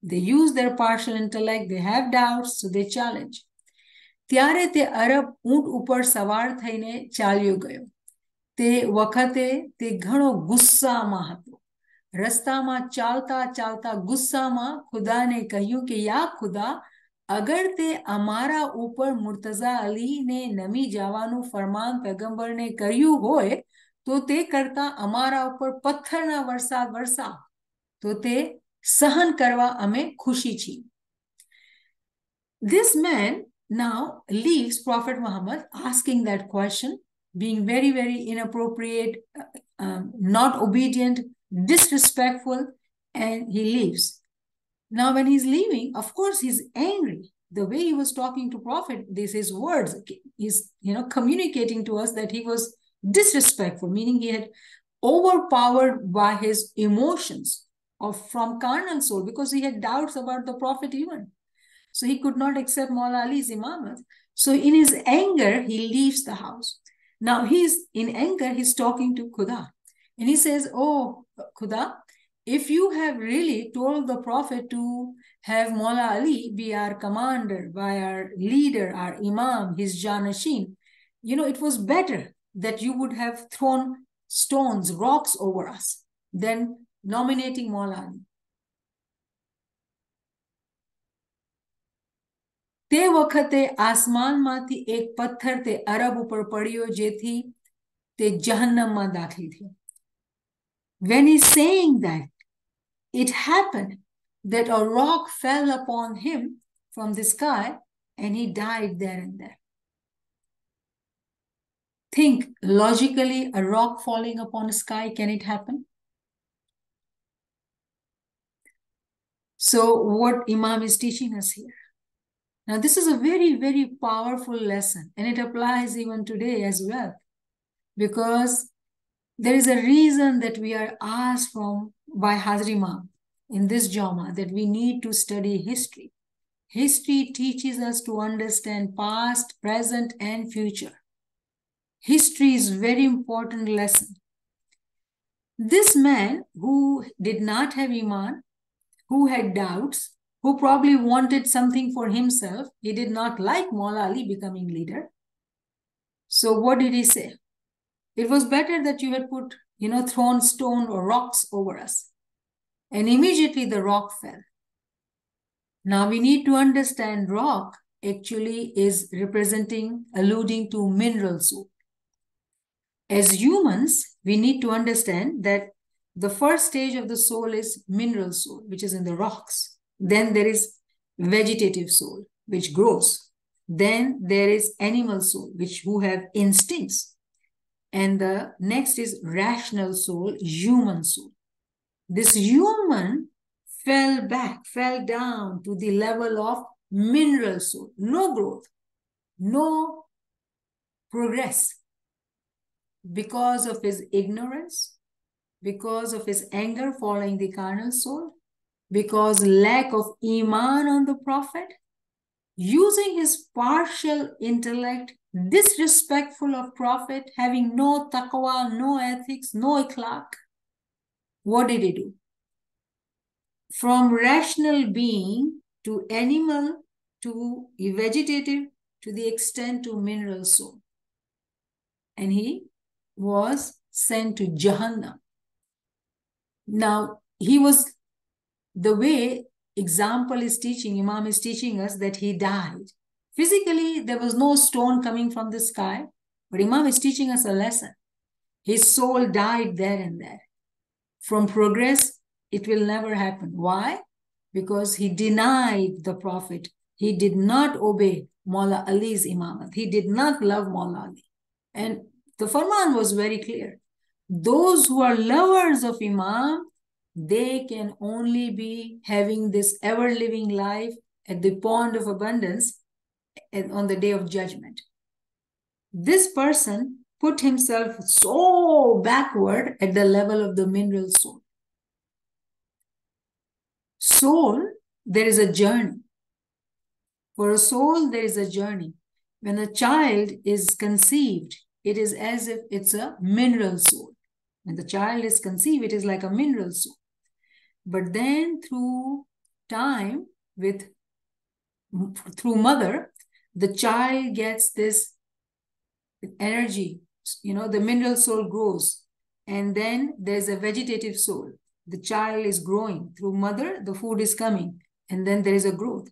A: they use their partial intellect, they have doubts, so they challenge. ત્યારે તે અરબ ઊંટ ઉપર સવાર થઈને ચાલ્યો ગયો. તે વખતે તે ઘણો ગુસ્સામાં હતો. રસ્તામાં ચાલતા ચાલતા ગુસ્સામાં ખુદાને કહ્યું કે યા ખુદા, અગર તે અમારા ઉપર મુર્તઝા અલીને નમી જવાનું ફરમાન પેગમ્બરને કર્યું હોય તો તે કરતા અમારા ઉપર પથ્થરના વરસાદ વરસા તો તે સહન કરવા અમે ખુશી છીએ. This man now leaves Prophet Muhammad asking that question, being very, very inappropriate, not obedient, disrespectful, and he leaves. Now, when he's leaving, of course, he's angry. the way he was talking to Prophet, his words, is communicating to us that he was disrespectful, meaning he had overpowered by his emotions from carnal soul, because he had doubts about the Prophet even. So he could not accept Maula Ali's imamat. So in his anger, he leaves the house. Now he's in anger, he's talking to Khuda. And he says, oh, Khuda, if you have really told the Prophet to have Maula Ali be our commander, by our leader, our imam, his janashin, it was better that you would have thrown stones, rocks over us than nominating Maula Ali. તે વખતે આસમાનમાંથી એક પથ્થર તે અરબ ઉપર પડ્યો જેથી તે જહન્નમમાં દાખલ થયો. When he's saying that, it happened that a rock fell upon him from the sky and he died there and there. Think logically, a rock falling upon a sky, can it happen? So what Imam is teaching us here. Now, this is a very, very powerful lesson, and it applies even today as well, because there is a reason that we are asked by Hazri Imam in this Jama that we need to study history. History teaches us to understand past, present, and future. History is a very important lesson. This man who did not have Iman, who had doubts, who probably wanted something for himself, he did not like Maula Ali becoming leader. So what did he say? It was better that you had put, thrown stone or rocks over us. And immediately the rock fell. Now we need to understand rock actually is alluding to mineral soul. As humans, we need to understand that the first stage of the soul is mineral soul, which is in the rocks. Then there is vegetative soul, which grows. Then there is animal soul, who have instincts. And the next is rational soul, human soul. This human fell down to the level of mineral soul. No growth, no progress. Because of his ignorance, because of his anger following the carnal soul, because lack of Iman on the Prophet, using his partial intellect, disrespectful of Prophet, having no taqwa, no ethics, no akhlaq. What did he do? From rational being to animal to vegetative to the extent to mineral soul. And he was sent to Jahannam. Now, the way example is teaching, Imam is teaching us that he died. Physically, there was no stone coming from the sky, but Imam is teaching us a lesson. His soul died there and there. From progress, it will never happen. Why? Because he denied the Prophet. He did not obey Maula Ali's imamat. He did not love Maula Ali. And the Farman was very clear. Those who are lovers of Imam, they can only be having this ever-living life at the pond of abundance on the day of judgment. This person put himself so backward at the level of the mineral soul. Soul, there is a journey. For a soul, there is a journey. When a child is conceived, it is as if it's a mineral soul. When the child is conceived, it is like a mineral soul. But then through time, through mother, the child gets this energy. The mineral soul grows. And then there's a vegetative soul. The child is growing. Through mother, the food is coming. And then there is a growth.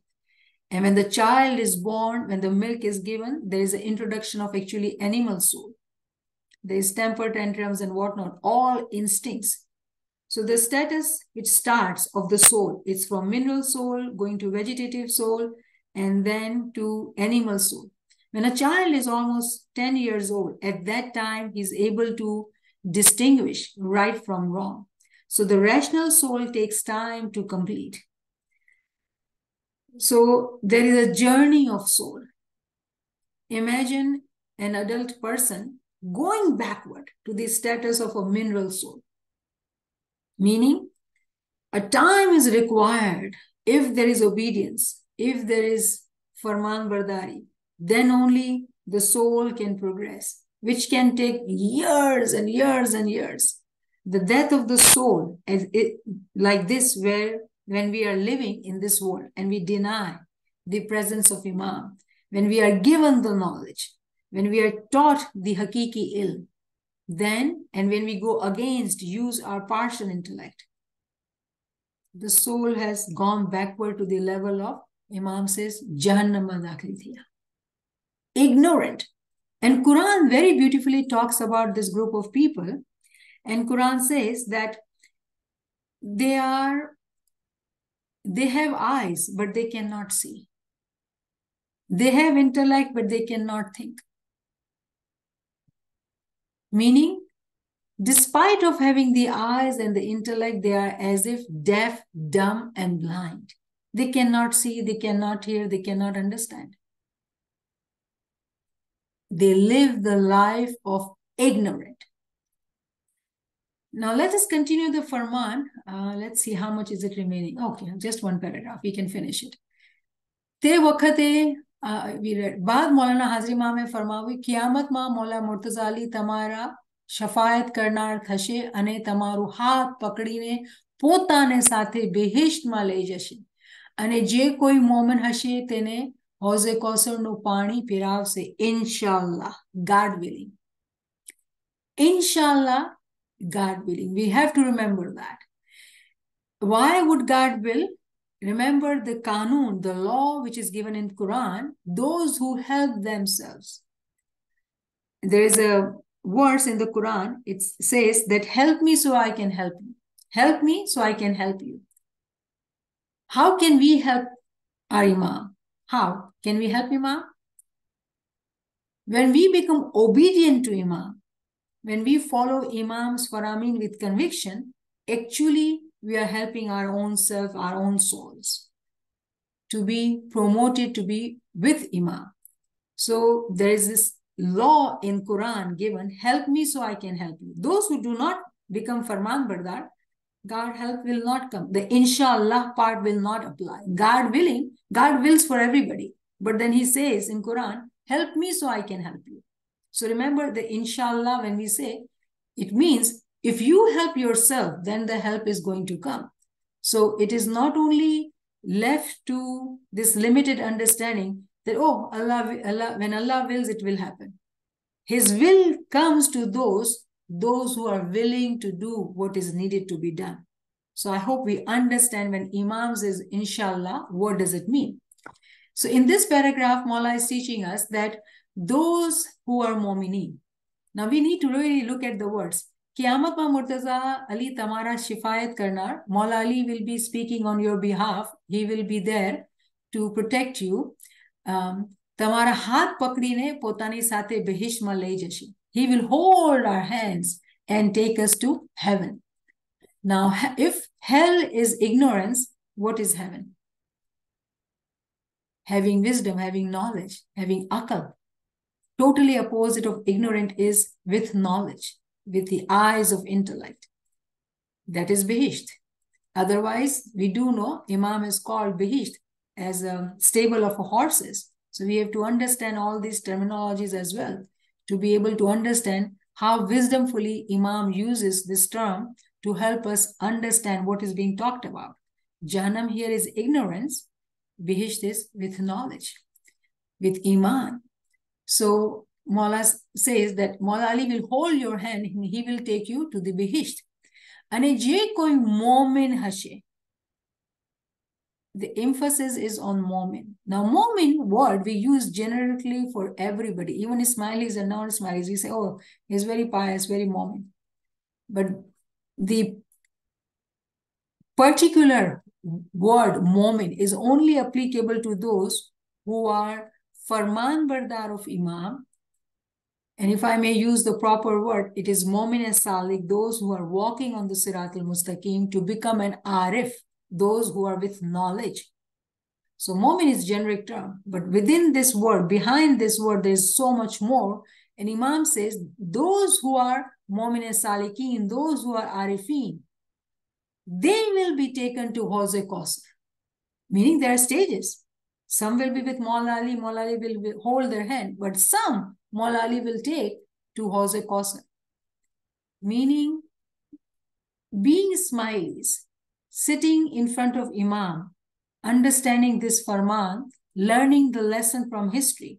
A: And when the child is born, when the milk is given, there is an introduction of actually animal soul. There is temper tantrums and whatnot, all instincts. So the status which starts of the soul, it's from mineral soul going to vegetative soul and then to animal soul. When a child is almost 10 years old, at that time, he's able to distinguish right from wrong. So the rational soul takes time to complete. So there is a journey of soul. Imagine an adult person going backward to the status of a mineral soul, meaning a time is required. If there is obedience, if there is Farman Bardari, then only the soul can progress, which can take years and years and years. The death of the soul, like this, where when we are living in this world and we deny the presence of Imam, when we are given the knowledge, when we are taught the Hakiki ilm, then, and when we go against, use our partial intellect, the soul has gone backward to the level of, Imam says, Jahannama dakhil thiya. Ignorant. And Quran very beautifully talks about this group of people. And Quran says that they have eyes, but they cannot see. They have intellect, but they cannot think. Meaning, despite of having the eyes and the intellect, they are as if deaf, dumb, and blind. They cannot see, they cannot hear, they cannot understand. They live the life of ignorant. Now let us continue the Farman. Let's see how much is it remaining. Okay, just one paragraph. We can finish it. Te wakhate, we read. Baad Maulana Hazri Ma mein farmawi, Qiyamat ma Maula Murtaza Ali tamara શફાયત કરનાર થશે અને તમારું હાથ પકડીને પોતાને સાથે બેહેશ્તમાં લઈ જશે અને જે કોઈ મોમન હશે તેને હૌઝે કૌસરનું પાણી પીરાવશે ઇન્શાલ્લાહ, God willing. Inshallah, God willing. We have to remember that. Why would God will? Remember the Qanun, the law which is given in Quran, those who help themselves. There is a verse in the Quran, it says that help me so I can help you. Help me so I can help you. How can we help our Imam? How can we help Imam? When we become obedient to Imam, when we follow Imam's Faramin with conviction, actually we are helping our own self, our own souls to be promoted to be with Imam. So there is this law in Quran given, help me so I can help you. Those who do not become Farman Bardar, God help will not come. The Inshallah part will not apply. God willing, God wills for everybody. But then he says in Quran, help me so I can help you. So remember the Inshallah when we say, it means if you help yourself, then the help is going to come. So it is not only left to this limited understanding that, oh, Allah, when Allah wills, it will happen. His will comes to those who are willing to do what is needed to be done. So I hope we understand when Imam says, Inshallah, what does it mean? So in this paragraph, Maula is teaching us that those who are mu'mineen. Now we need to really look at the words. Qiyamat ma Murtaza Ali tamara shifayat karnar. Maula Ali will be speaking on your behalf. He will be there to protect you. તમારા હાથ પકડીને પોતાની સાથે બહિષ્ટમાં લઈ જશે. He will hold our hands and take us to heaven. Now, if hell is ignorance, what is heaven? Having wisdom, having knowledge, having akal. Totally opposite of ignorant is with knowledge, with the eyes of intellect. That is Bihisht. Otherwise, we do know Imam is called Bihisht as a stable of horses. So we have to understand all these terminologies as well to be able to understand how wisdomfully Imam uses this term to help us understand what is being talked about. Jahannam here is ignorance. Bihisht is with knowledge, with Iman. So Maula says that Maula Ali will hold your hand and he will take you to the Bihisht. Ane je koi momin hashe. The emphasis is on Momin. Now, Momin word we use generically for everybody. Even Ismailis and non-Ismailis, we say, oh, he's very pious, very Momin. But the particular word Momin is only applicable to those who are Farman Bardar of Imam. And if I may use the proper word, it is Momin and Salik, those who are walking on the Sirat al-Mustaqim to become an Arif, those who are with knowledge. So Momin is generic term, but within this word, behind this word, there's so much more. And Imam says, those who are Momin and Salikin, those who are Arifin, they will be taken to Hawz Kausar. Meaning there are stages. Some will be with Maula Ali will hold their hand, but some Maula Ali will take to Hawz Kausar. Meaning, being smileys, sitting in front of Imam, understanding this Farman, learning the lesson from history,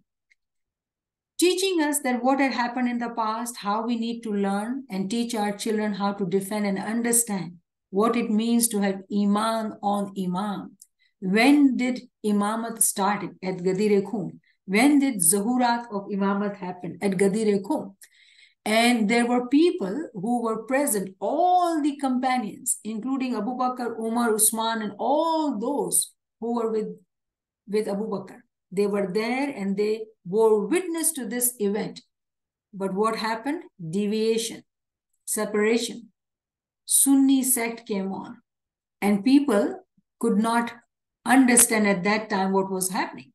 A: teaching us that what had happened in the past, how we need to learn and teach our children how to defend and understand what it means to have Iman on Imam. When did Imamat start at Gadir Khum? When did Zahurat of Imamat happen at Gadir Khum? And there were people who were present, all the companions, including Abu Bakr, Umar, Usman, and all those who were with Abu Bakr. They were there and they bore witness to this event. But what happened? Deviation, separation. Sunni sect came on, and people could not understand at that time what was happening.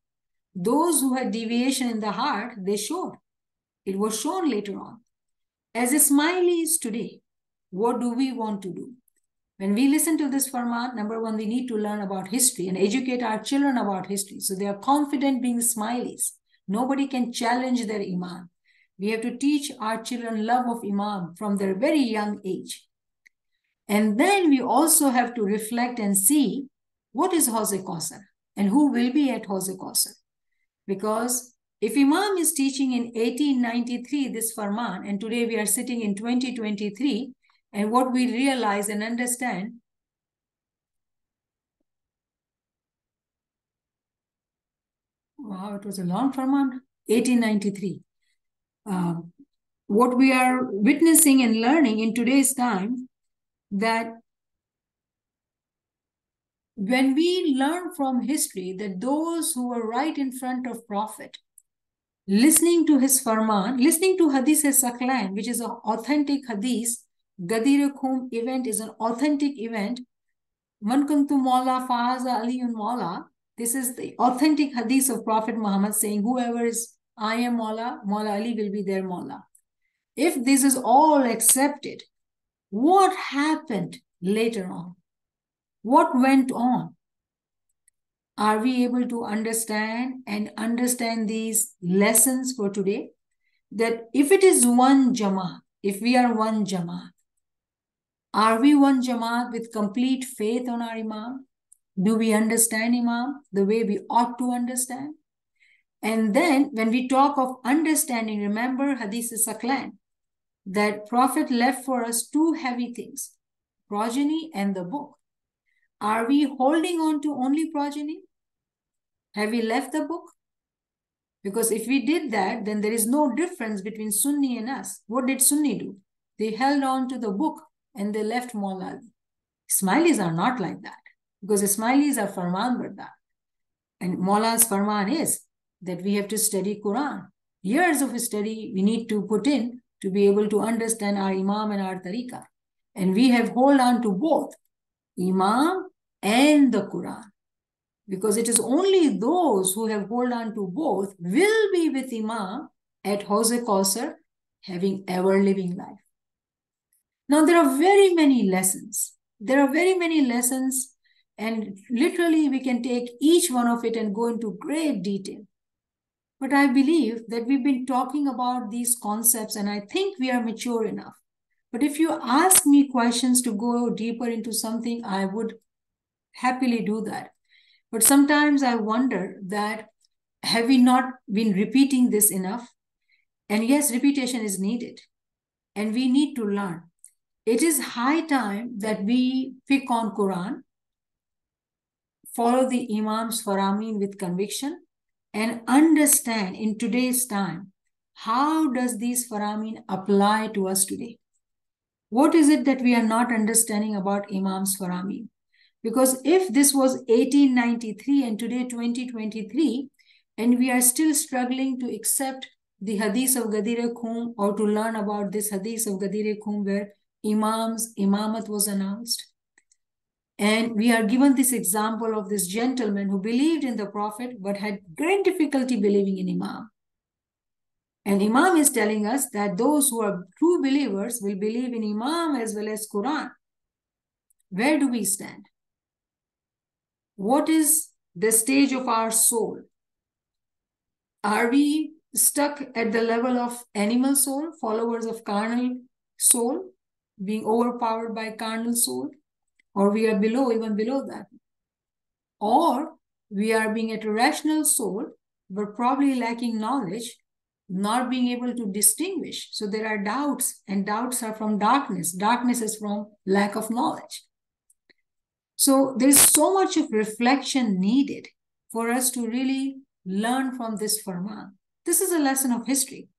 A: Those who had deviation in the heart, they showed. It was shown later on. As Ismailis today, what do we want to do? When we listen to this Farman, number one, we need to learn about history and educate our children about history. So they are confident being Ismailis. Nobody can challenge their Imam. We have to teach our children love of Imam from their very young age. And then we also have to reflect and see what is Hawz Kausar and who will be at Hawz Kausar. Because if Imam is teaching in 1893 this Farman, and today we are sitting in 2023, and what we realize and understand, wow, it was a long Farman, 1893. What we are witnessing and learning in today's time, that when we learn from history that those who were right in front of Prophet, listening to his Farman, listening to Hadith Saklan, which is an authentic Hadith, Gadir Khum event is an authentic event. Man kuntu Mawla Fahaza Aliyun Mawla. This is the authentic Hadith of Prophet Muhammad saying, whoever is I am Mawla, Mawla Ali will be their Mawla. If this is all accepted, what happened later on? What went on? Are we able to understand these lessons for today? That if it is one Jamaat, if we are one Jamaat, are we one Jamaat with complete faith on our Imam? Do we understand Imam the way we ought to understand? And then when we talk of understanding, remember Hadith Saklan, that Prophet left for us two heavy things, progeny and the book. Are we holding on to only progeny? Have we left the book? Because if we did that, then there is no difference between Sunni and us. What did Sunni do? They held on to the book and they left Maula Ali. Ismailis are not like that, because Ismailis are Farman Bardar. And Maula's Farman is that we have to study Quran. Years of study we need to put in to be able to understand our Imam and our Tariqah. And we have hold on to both Imam and the Quran. Because it is only those who have hold on to both will be with Imam at Hawz Kausar, having ever living life. Now, there are very many lessons. There are very many lessons, and literally we can take each one of it and go into great detail. But I believe that we've been talking about these concepts, and I think we are mature enough. But if you ask me questions to go deeper into something, I would happily do that. But sometimes I wonder that have we not been repeating this enough? And yes, repetition is needed. And we need to learn. It is high time that we pick on Quran, follow the Imam's Faramin with conviction, and understand in today's time, how does these Faramin apply to us today? What is it that we are not understanding about Imam's Faramin? Because if this was 1893 and today 2023, and we are still struggling to accept the Hadith of Gadir Khum or to learn about this Hadith of Gadir Khum where Imamat was announced, And we are given this example of this gentleman who believed in the Prophet but had great difficulty believing in Imam. And Imam is telling us that those who are true believers will believe in Imam as well as Quran. Where do we stand? What is the stage of our soul? Are we stuck at the level of animal soul, followers of carnal soul, being overpowered by carnal soul? Or we are below, even below that? Or we are being at a rational soul, but probably lacking knowledge, not being able to distinguish. So there are doubts, and doubts are from darkness. Darkness is from lack of knowledge. So there's so much of reflection needed for us to really learn from this Farman. This is a lesson of history.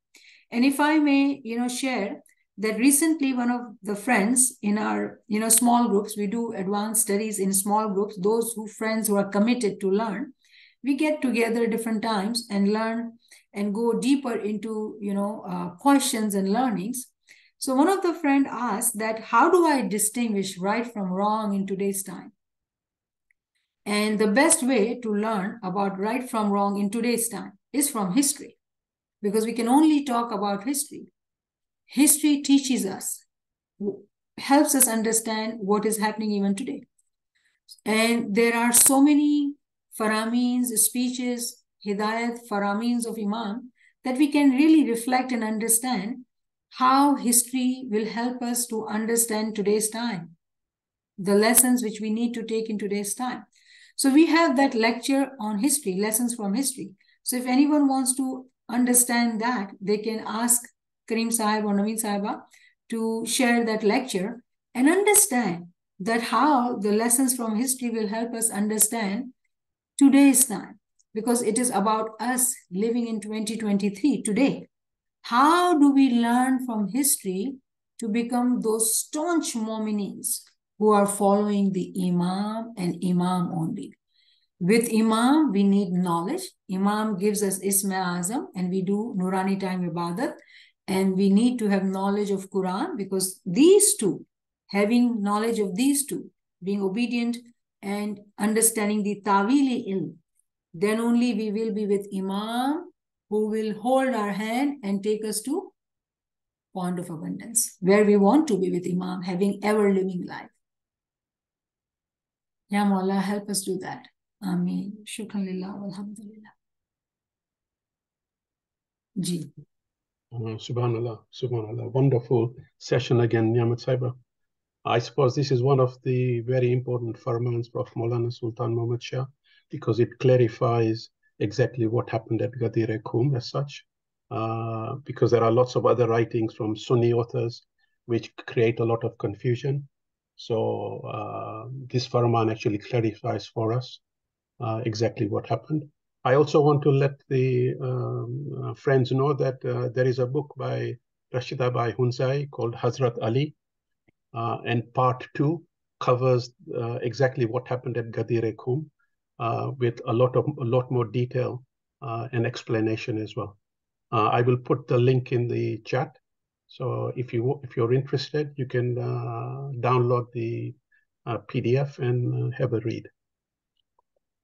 A: And if I may, share that recently one of the friends in our, small groups, we do advanced studies in small groups, those friends who are committed to learn, we get together different times and learn and go deeper into, questions and learnings. So one of the friend asked that, how do I distinguish right from wrong in today's time? And the best way to learn about right from wrong in today's time is from history, because we can only talk about history. History teaches us, helps us understand what is happening even today. And there are so many Faramins, speeches, Hidayat, Faramins of Imam, that we can really reflect and understand how history will help us to understand today's time, the lessons which we need to take in today's time. So we have that lecture on history, lessons from history. So if anyone wants to understand that, they can ask Kareem Sahib or Naveen Sahibah to share that lecture and understand that how the lessons from history will help us understand today's time, because it is about us living in 2023 today. How do we learn from history to become those staunch Mu'minins who are following the Imam and Imam only? With Imam, we need knowledge. Imam gives us Isma Azam, and we do Nurani time Ibadat. And we need to have knowledge of Quran, because these two, having knowledge of these two, being obedient and understanding the Tawili ilm, then only we will be with Imam, who will hold our hand and take us to pond of abundance, where we want to be with Imam, having ever living life. Ya Mawla, help us do that. Ameen. Shukran lillah walhamdulillah. Ji.
B: Subhanallah, subhanallah. Wonderful session again, Niamat Sahibah. I suppose this is one of the very important farmans of Maulana Sultan Muhammad Shah, because it clarifies exactly what happened at Ghadir Qum as such, because there are lots of other writings from Sunni authors which create a lot of confusion. So this farman actually clarifies for us exactly what happened. I also want to let the friends know that there is a book by Rashida Bai Hunzai called Hazrat Ali, and part 2 covers exactly what happened at Ghadir Qum with a lot more detail and explanation as well. I will put the link in the chat. So if you're interested, you can download the PDF and have a read.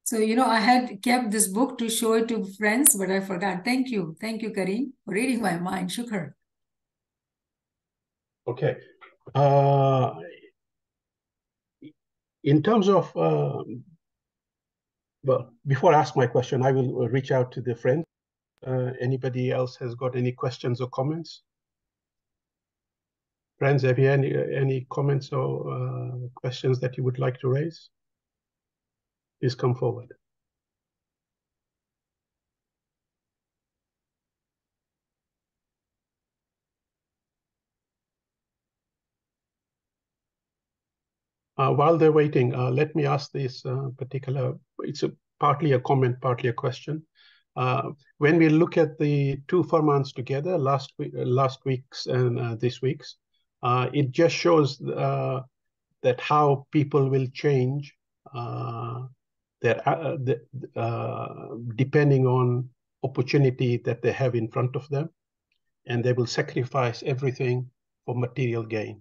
A: So, I had kept this book to show it to friends, but I forgot. Thank you. Thank you, Kareem, for reading my mind. Shukr.
B: Okay. In terms of, well, before I ask my question, I will reach out to the friends. Anybody else has got any questions or comments? Friends, have you any comments or questions that you would like to raise? Please come forward. While they're waiting, let me ask this particular, it's partly a comment, partly a question. When we look at the two farmans together, last week's and this week's, it just shows that how people will change depending on opportunity that they have in front of them, and they will sacrifice everything for material gain.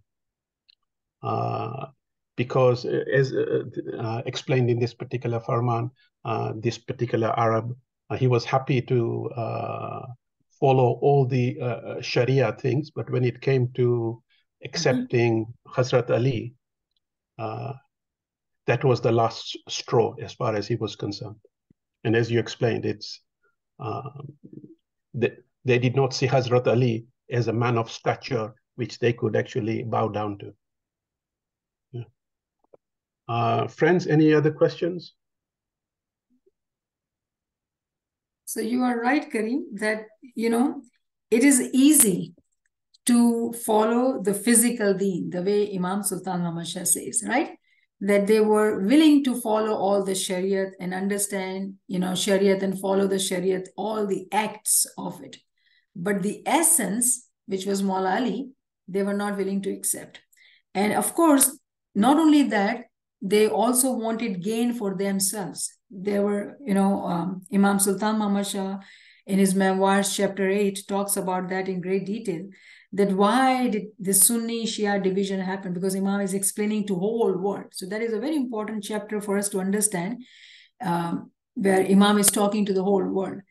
B: because as explained in this particular Farman, this particular Arab, he was happy to follow all the Sharia things, but when it came to accepting Hazrat Ali, that was the last straw as far as he was concerned. And as you explained, it's they did not see Hazrat Ali as a man of stature which they could actually bow down to. Yeah. Friends, any other questions?
A: So you are right, Karim, that, it is easy to follow the physical deen, the way Imam Sultan Muhammad Shah says, right? That they were willing to follow all the Shariat and understand, Shariat and follow the Shariat, all the acts of it. But the essence, which was Maula Ali, they were not willing to accept. And of course, not only that, they also wanted gain for themselves. They were, Imam Sultan Muhammad Shah in his memoirs, chapter 8, talks about that in great detail, that why did the Sunni Shia division happen? Because Imam is explaining to whole world. So that is a very important chapter for us to understand, where Imam is talking to the whole world.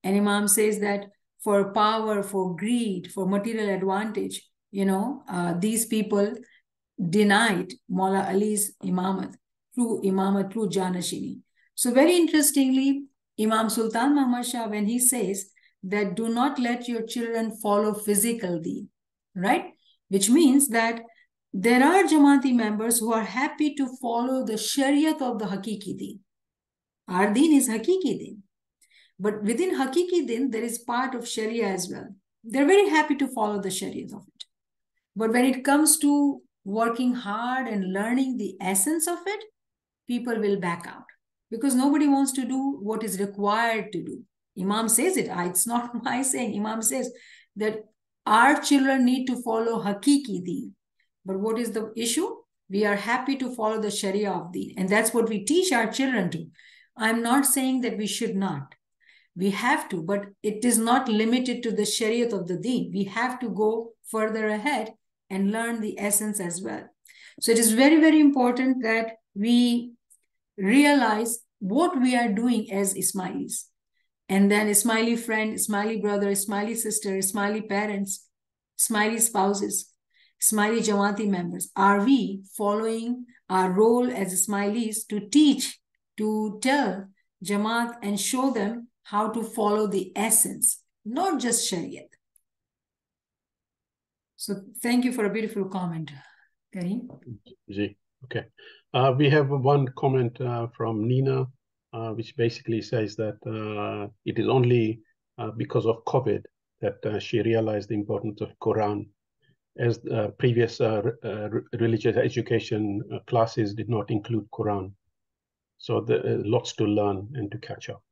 A: And Imam says that for power, for greed, for material advantage, these people denied Maula Ali's imamat, through Janashini. So very interestingly, Imam Sultan Muhammad Shah, when he says that do not let your children follow physical deen, right? Which means that there are Jamaati members who are happy to follow the Shariat of the Hakiki deen. Our deen is Hakiki deen. But within Hakiki deen, there is part of Sharia as well. They're very happy to follow the Shariat of it. But when it comes to working hard and learning the essence of it, people will back out because nobody wants to do what is required to do. Imam says it. It's not my saying. Imam says that our children need to follow Hakiki deen. But what is the issue? We are happy to follow the Sharia of deen. And that's what we teach our children to. I'm not saying that we should not. We have to, but it is not limited to the Shariat of the deen. We have to go further ahead and learn the essence as well. So it is very, very important that we realize what we are doing as Ismailis. And then Ismaili friend, Ismaili brother, Ismaili sister, Ismaili parents, Ismaili spouses, Ismaili Jamaati members. Are we following our role as Ismailis to teach, to tell Jamaat and show them how to follow the essence, not just Shariat? So thank you for a beautiful comment, Karim.
B: Okay. We have one comment from Nina, which basically says that it is only because of COVID that she realized the importance of Quran, as previous religious education classes did not include Quran. So lots to learn and to catch up.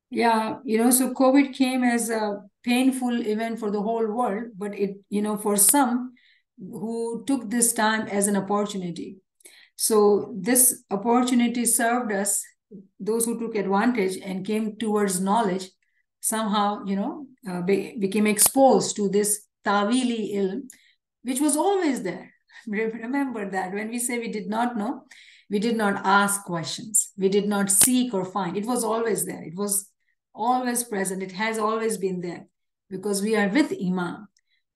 A: Yeah, so COVID came as a painful event for the whole world, but it, for some who took this time as an opportunity. So this opportunity served us, those who took advantage and came towards knowledge, somehow, became exposed to this Tawili ilm, which was always there. Remember that when we say we did not know, we did not ask questions. We did not seek or find. It was always there. It was always present. It has always been there because we are with Imam.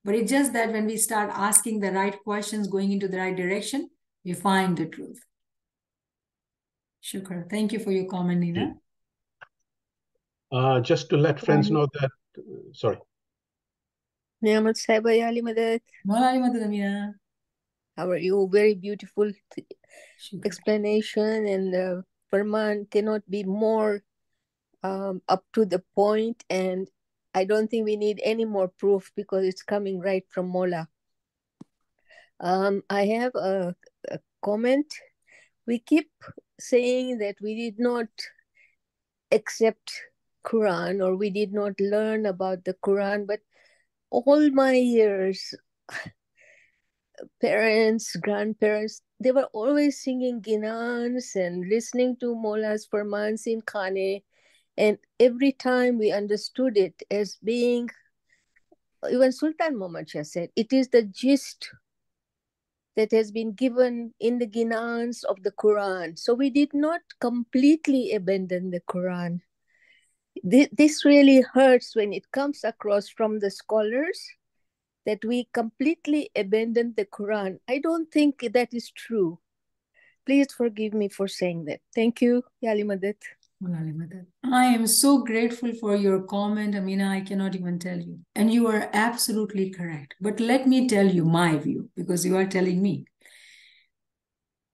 A: But it's just that when we start asking the right questions, going into the right direction, we find the truth. Shukr. Thank you for your comment, Nina.
B: Just to let friends know that, sorry.
C: Niamat, Sahibah, ya Ali Madad.
A: Amina.
C: How are you? Very beautiful explanation, and Farman cannot be more up to the point, and I don't think we need any more proof because it's coming right from Mola. I have a comment. We keep saying that we did not accept Quran or we did not learn about the Quran, but all my years, parents, grandparents, they were always singing Ginans and listening to Mola's Farmans in Khane. And every time we understood it as being, even Sultan Muhammad Shah said, it is the gist that has been given in the Ginans of the Quran. So we did not completely abandon the Quran. This really hurts when it comes across from the scholars that we completely abandoned the Quran. I don't think that is true. Please forgive me for saying that. Thank you, Yali Madad.
A: I am so grateful for your comment, Amina. I cannot even tell you. And you are absolutely correct. But let me tell you my view, because you are telling me.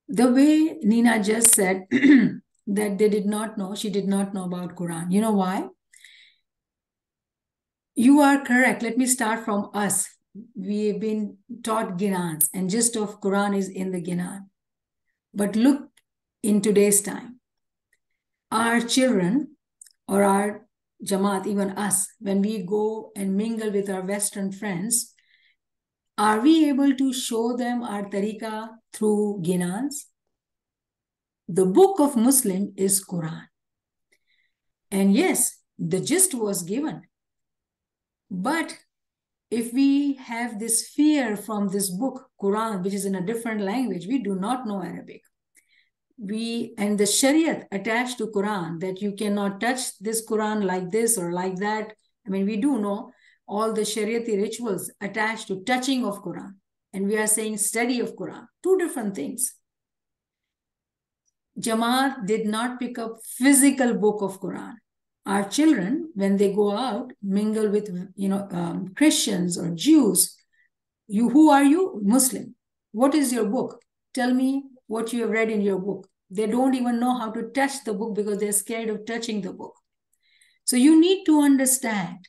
A: The way Nina just said that they did not know, she did not know about Quran. You know why? You are correct. Let me start from us. We've been taught Ginans, and gist of Quran is in the Ginan. But look in today's time. Our children or our Jamaat, even us, when we go and mingle with our Western friends, are we able to show them our tariqah through Ginans? The book of Muslim is Quran. And yes, the gist was given. But if we have this fear from this book, Quran, which is in a different language, we do not know Arabic. And the Shariat attached to Quran, that you cannot touch this Quran like this or like that. I mean, we do know all the Shariati rituals attached to touching of Quran. And we are saying study of Quran. Two different things. Jamaat did not pick up physical book of Quran. Our children, when they go out, mingle with Christians or Jews. Who are you? Muslim. What is your book? Tell me what you have read in your book. They don't even know how to touch the book because they're scared of touching the book. So you need to understand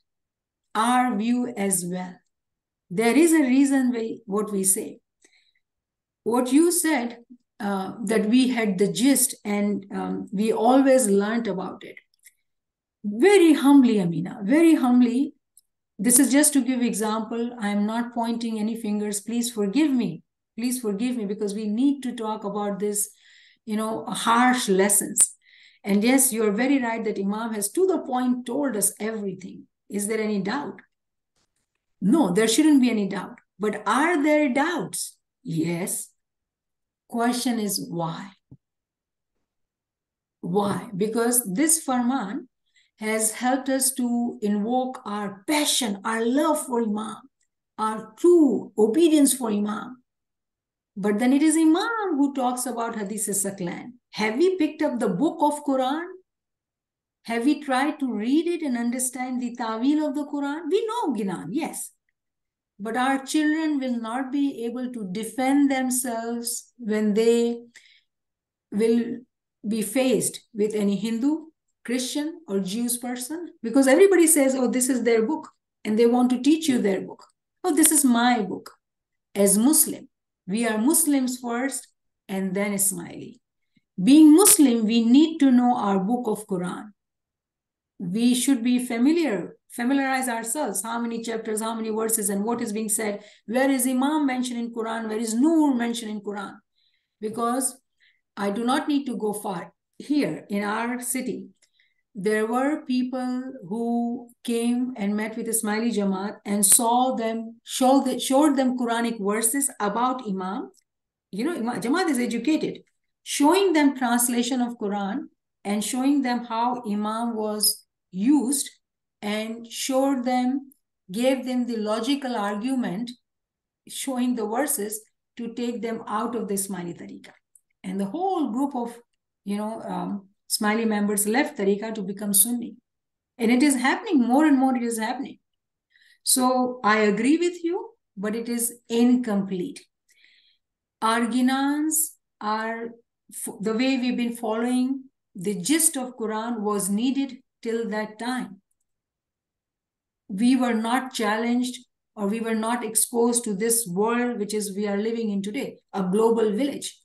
A: our view as well. There is a reason what we say. What you said, that we had the gist and we always learned about it. Very humbly, Amina, very humbly. This is just to give example. I am not pointing any fingers. Please forgive me. Please forgive me, because we need to talk about this, harsh lessons. And yes, you're very right that Imam has to the point told us everything. Is there any doubt? No, there shouldn't be any doubt. But are there doubts? Yes. Question is why? Why? Because this Farman has helped us to invoke our passion, our love for Imam, our true obedience for Imam. But then it is Imam who talks about Hadith Saklan. Have we picked up the book of Quran? Have we tried to read it and understand the ta'wil of the Quran? We know Ginan, yes. But our children will not be able to defend themselves when they will be faced with any Hindu, Christian, or Jewish person, because everybody says, oh, this is their book, and they want to teach you their book. Oh, this is my book. As Muslim, we are Muslims first, and then Ismaili. Being Muslim, we need to know our book of Quran. We should be familiarize ourselves, how many chapters, how many verses, and what is being said. Where is Imam mentioned in Quran? Where is Noor mentioned in Quran? Because I do not need to go far. Here in our city, there were people who came and met with Ismaili Jamaat and showed them Quranic verses about Imam. Jamaat is educated. Showing them translation of Quran and showing them how Imam was used, and gave them the logical argument, showing the verses to take them out of the Ismaili tariqah. And the whole group of, Ismaili members left tariqah to become Sunni. And it is happening, more and more it is happening. So I agree with you, but it is incomplete. Our Ginans are, the way we've been following, the gist of Quran was needed till that time. We were not challenged, or we were not exposed to this world which is we are living in today, a global village.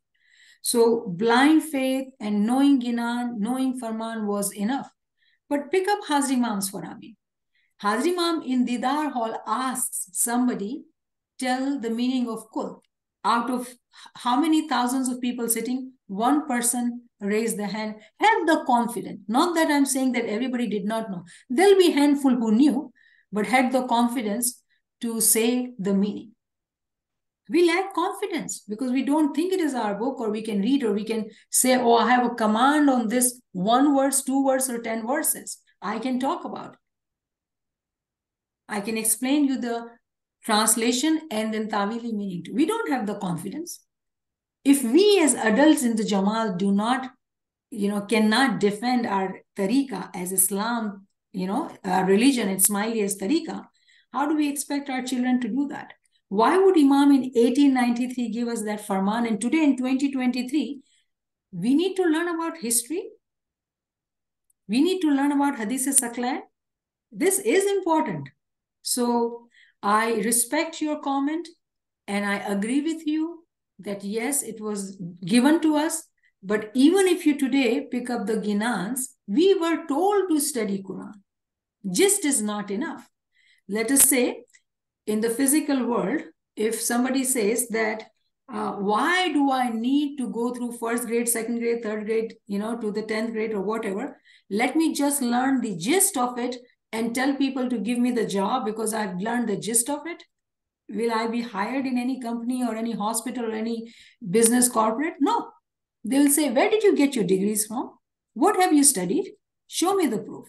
A: So blind faith and knowing Ginan, knowing Farman was enough. But pick up Hazri Imam's Farami. Hazri Imam in Didar Hall asks somebody, tell the meaning of Kul. Out of how many thousands of people sitting, one person raised the hand, had the confidence. Not that I'm saying that everybody did not know. There'll be a handful who knew, but had the confidence to say the meaning. We lack confidence because we don't think it is our book, or we can read, or we can say, oh, I have a command on this 1 verse, 2 verse, or 10 verses. I can talk about it. I can explain you the translation and then Tawili meaning too. We don't have the confidence. If we as adults in the Jamaat do not, cannot defend our tariqah as Islam, our religion, Ismaili as tariqah, how do we expect our children to do that? Why would Imam in 1893 give us that Farman? And today in 2023, we need to learn about history. We need to learn about Hadith Saklan. This is important. So I respect your comment, and I agree with you that yes, it was given to us. But even if you today pick up the Ginans, we were told to study Quran. Just is not enough. Let us say in the physical world, if somebody says that, why do I need to go through first grade, second grade, third grade, to the 10th grade or whatever? Let me just learn the gist of it and tell people to give me the job because I've learned the gist of it. Will I be hired in any company or any hospital or any business corporate? No. They'll say, where did you get your degrees from? What have you studied? Show me the proof.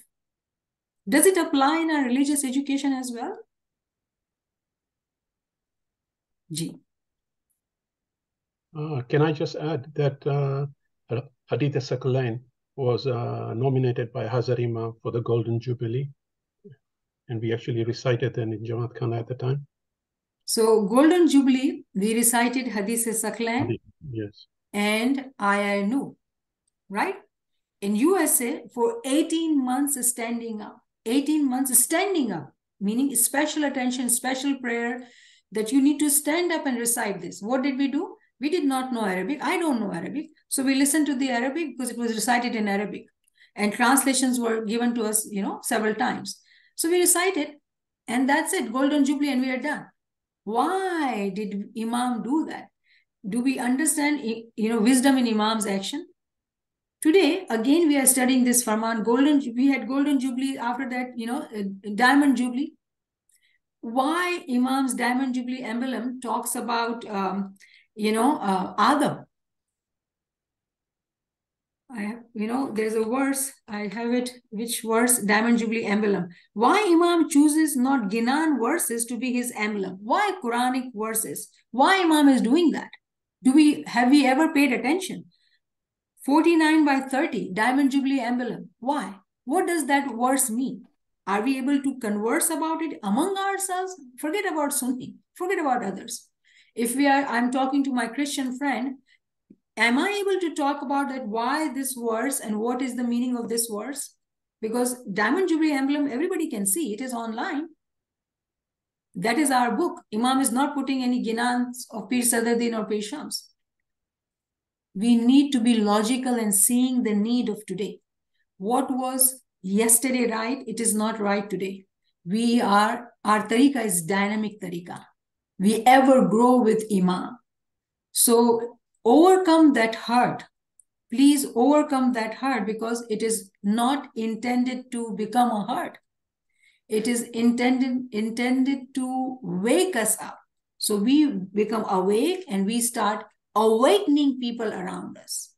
A: Does it apply in our religious education as well? Ji.
B: Can I just add that Hadith Sakalain was nominated by Hazar Imam for the Golden Jubilee, and we actually recited them in Jamaat Khana at the time.
A: So Golden Jubilee, we recited Hadith Saklan,
B: yes,
A: and I Nu, right? In USA, for 18 months standing up, 18 months standing up, meaning special attention, special prayer, that you need to stand up and recite this. What did we do? We did not know Arabic. I don't know Arabic. So we listened to the Arabic because it was recited in Arabic. And translations were given to us, several times. So we recited, and that's it, Golden Jubilee, and we are done. Why did Imam do that? Do we understand, wisdom in Imam's action? Today, again, we are studying this Farman, we had Golden Jubilee, after that, Diamond Jubilee. Why Imam's Diamond Jubilee emblem talks about, Adam? There's a verse, I have it, which verse? Diamond Jubilee emblem. Why Imam chooses not Ginan verses to be his emblem? Why Quranic verses? Why Imam is doing that? Have we ever paid attention? 49/30, Diamond Jubilee emblem. Why? What does that verse mean? Are we able to converse about it among ourselves? Forget about Sunni. Forget about others. I'm talking to my Christian friend, am I able to talk about that? Why this verse and what is the meaning of this verse? Because Diamond Jubilee emblem, everybody can see. It is online. That is our book. Imam is not putting any ginans of Pir Sadruddin or Pir Shams. We need to be logical and seeing the need of today. What was yesterday right? It is not right today. Our tariqah is dynamic tariqah. We ever grow with Imam. So overcome that hurt. Please overcome that hurt, because it is not intended to become a hurt. It is intended to wake us up. So we become awake and we start awakening people around us.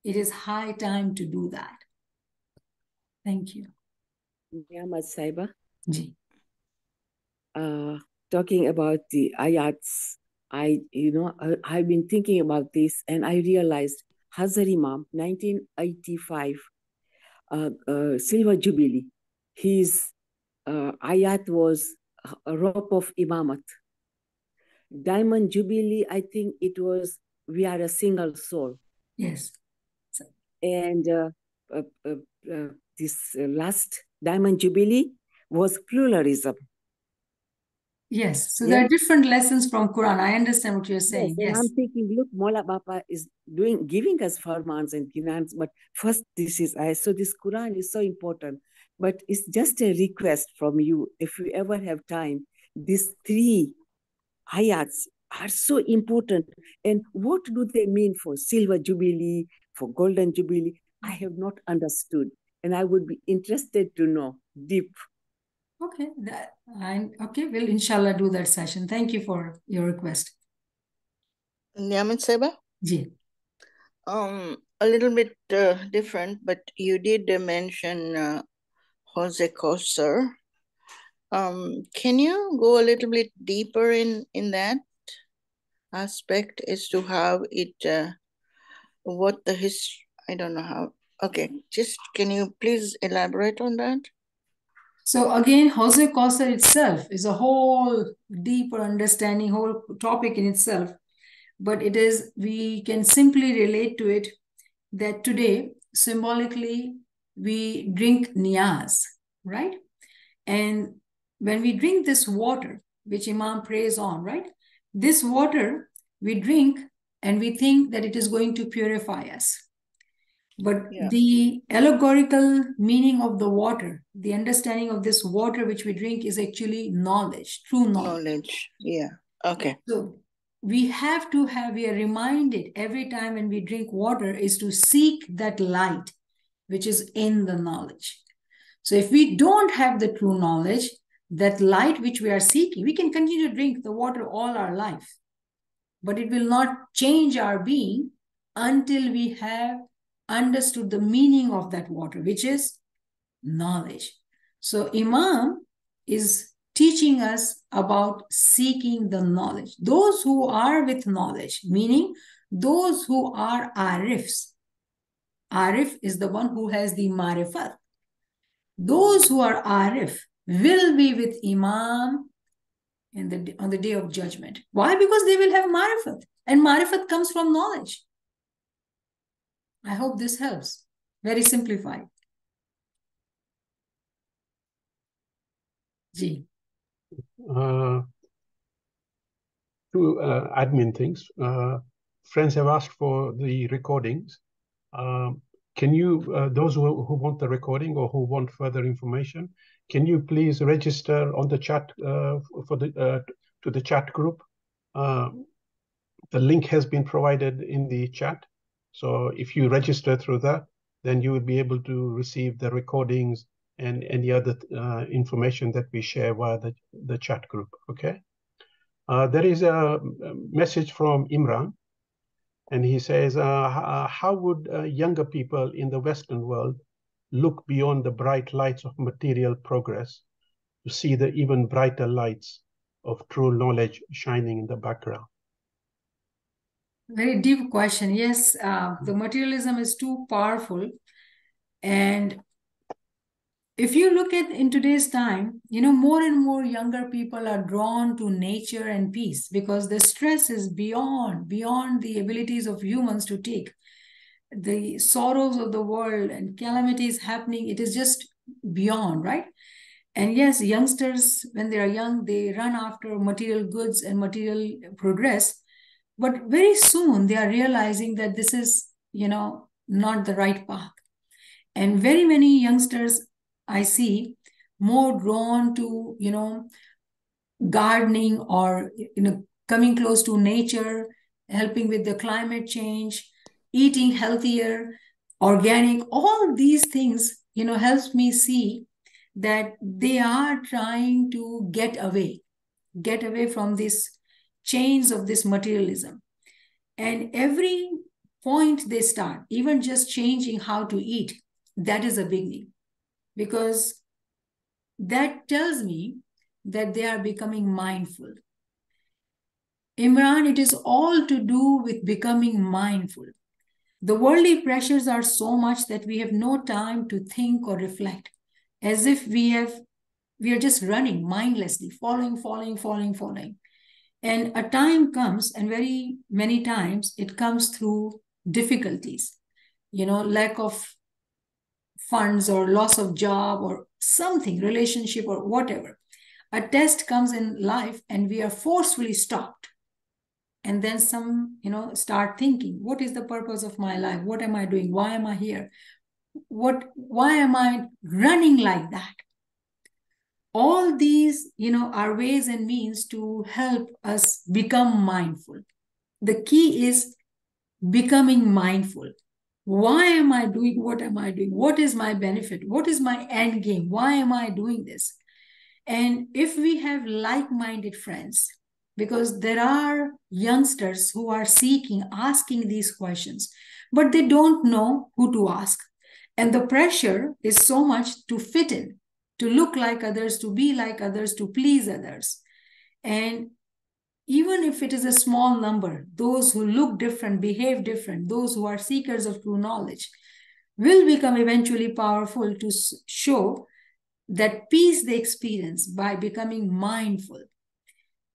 A: It is high time to do that. Thank you.
D: Niamat Sahibah.
A: Ji.
D: Talking about the ayats, I've been thinking about this, and I realized Hazar Imam, 1985, Silver Jubilee, his ayat was a rope of imamat. Diamond Jubilee, I think it was, we are a single soul.
A: Yes.
D: And this last Diamond Jubilee was pluralism.
A: Yes, so there are different lessons from Quran. I understand what you're saying.
D: Yes. And I'm thinking, look, Mola Bapa is giving us farmans and kinans, but first so this Quran is so important. But it's just a request from you, if you ever have time, these 3 ayats are so important. And what do they mean for Silver Jubilee, for Golden Jubilee? I have not understood, and I would be interested to know deep.
A: Okay, we'll inshallah do that session. Thank you for your request.
E: Niamat Sahibah?
A: Ji.
E: A little bit different, but you did mention Jose Coser. Can you go a little bit deeper in that aspect as to how it, what the history, I don't know how. Okay, just can you please elaborate on that?
A: So again, Jose Coser itself is a whole deeper understanding, whole topic in itself. But it is, we can simply relate to it that today, symbolically, we drink niyaz, right? And when we drink this water, which Imam prays on, right? This water we drink and we think that it is going to purify us. But the allegorical meaning of the water, the understanding of this water which we drink is actually knowledge, true knowledge.
E: Knowledge, yeah, okay.
A: So we have to have, we are reminded every time when we drink water is to seek that light which is in the knowledge. So if we don't have the true knowledge, that light which we are seeking, we can continue to drink the water all our life, but it will not change our being until we have understood the meaning of that water, which is knowledge. So Imam is teaching us about seeking the knowledge. Those who are with knowledge, meaning those who are arifs. Arif is the one who has the marifat. Those who are arif will be with Imam on the day of judgment. Why? Because they will have marifat. And marifat comes from knowledge. I hope this helps. Very simplified. Ji.
B: Two admin things. Friends have asked for the recordings. Can you, those who want the recording or who want further information, can you please register on the chat for the to the chat group? The link has been provided in the chat. So if you register through that, then you will be able to receive the recordings and any other information that we share via the chat group, okay? There is a message from Imran, and he says, how would younger people in the Western world look beyond the bright lights of material progress to see the even brighter lights of true knowledge shining in the background?
A: Very deep question. Yes, the materialism is too powerful. And if you look at in today's time, more and more younger people are drawn to nature and peace because the stress is beyond the abilities of humans to take. The sorrows of the world and calamities happening, it is just beyond, right? And yes, youngsters, when they are young, they run after material goods and material progress. But very soon they are realizing that this is, not the right path. And very many youngsters I see more drawn to, gardening or, coming close to nature, helping with the climate change, eating healthier, organic, all these things, helps me see that they are trying to get away from this chains of this materialism. And every point they start, even just changing how to eat, that is a beginning. Because that tells me that they are becoming mindful. Imran, it is all to do with becoming mindful. The worldly pressures are so much that we have no time to think or reflect, as if we are just running mindlessly, falling. And a time comes, and very many times it comes through difficulties, lack of funds or loss of job or something, relationship or whatever. A test comes in life and we are forcefully stopped. And then some, start thinking, what is the purpose of my life? What am I doing? Why am I here? Why am I running like that? All these, are ways and means to help us become mindful. The key is becoming mindful. Why am I doing what am I doing? What is my benefit? What is my end game? Why am I doing this? And if we have like-minded friends, because there are youngsters who are asking these questions, but they don't know who to ask. And the pressure is so much to fit in, to look like others, to be like others, to please others. And even if it is a small number, those who look different, behave different, those who are seekers of true knowledge will become eventually powerful to show that peace they experience by becoming mindful.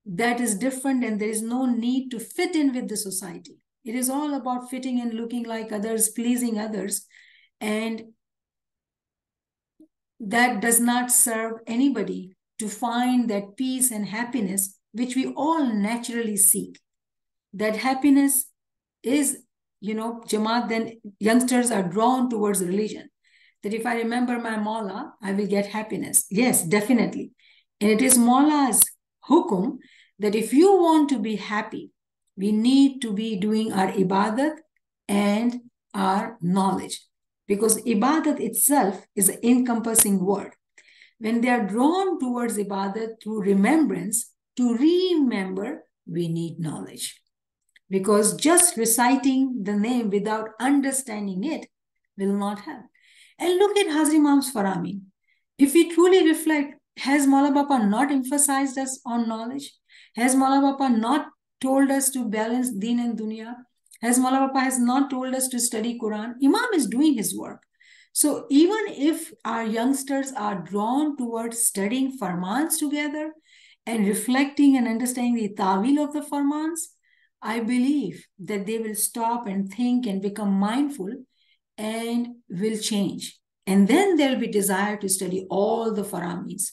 A: That is different, and there is no need to fit in with the society. It is all about fitting and looking like others, pleasing others, and that does not serve anybody to find that peace and happiness which we all naturally seek. That happiness is, Jamaat, then youngsters are drawn towards religion. That if I remember my Mawla, I will get happiness. Yes, definitely. And it is Mawla's hukum that if you want to be happy, we need to be doing our ibadat and our knowledge. Because ibadat itself is an encompassing word. When they are drawn towards ibadat through remembrance, to remember, we need knowledge. Because just reciting the name without understanding it will not help. And look at Hazrat Imam's Farman. If we truly reflect, has Maula Bapa not emphasized us on knowledge? Has Maula Bapa not told us to balance deen and dunya? Has Maula Bapa has not told us to study Quran? Imam is doing his work. So even if our youngsters are drawn towards studying Farmans together and reflecting and understanding the ta'wil of the Farmans, I believe that they will stop and think and become mindful and will change. And then there'll be desire to study all the Faramis,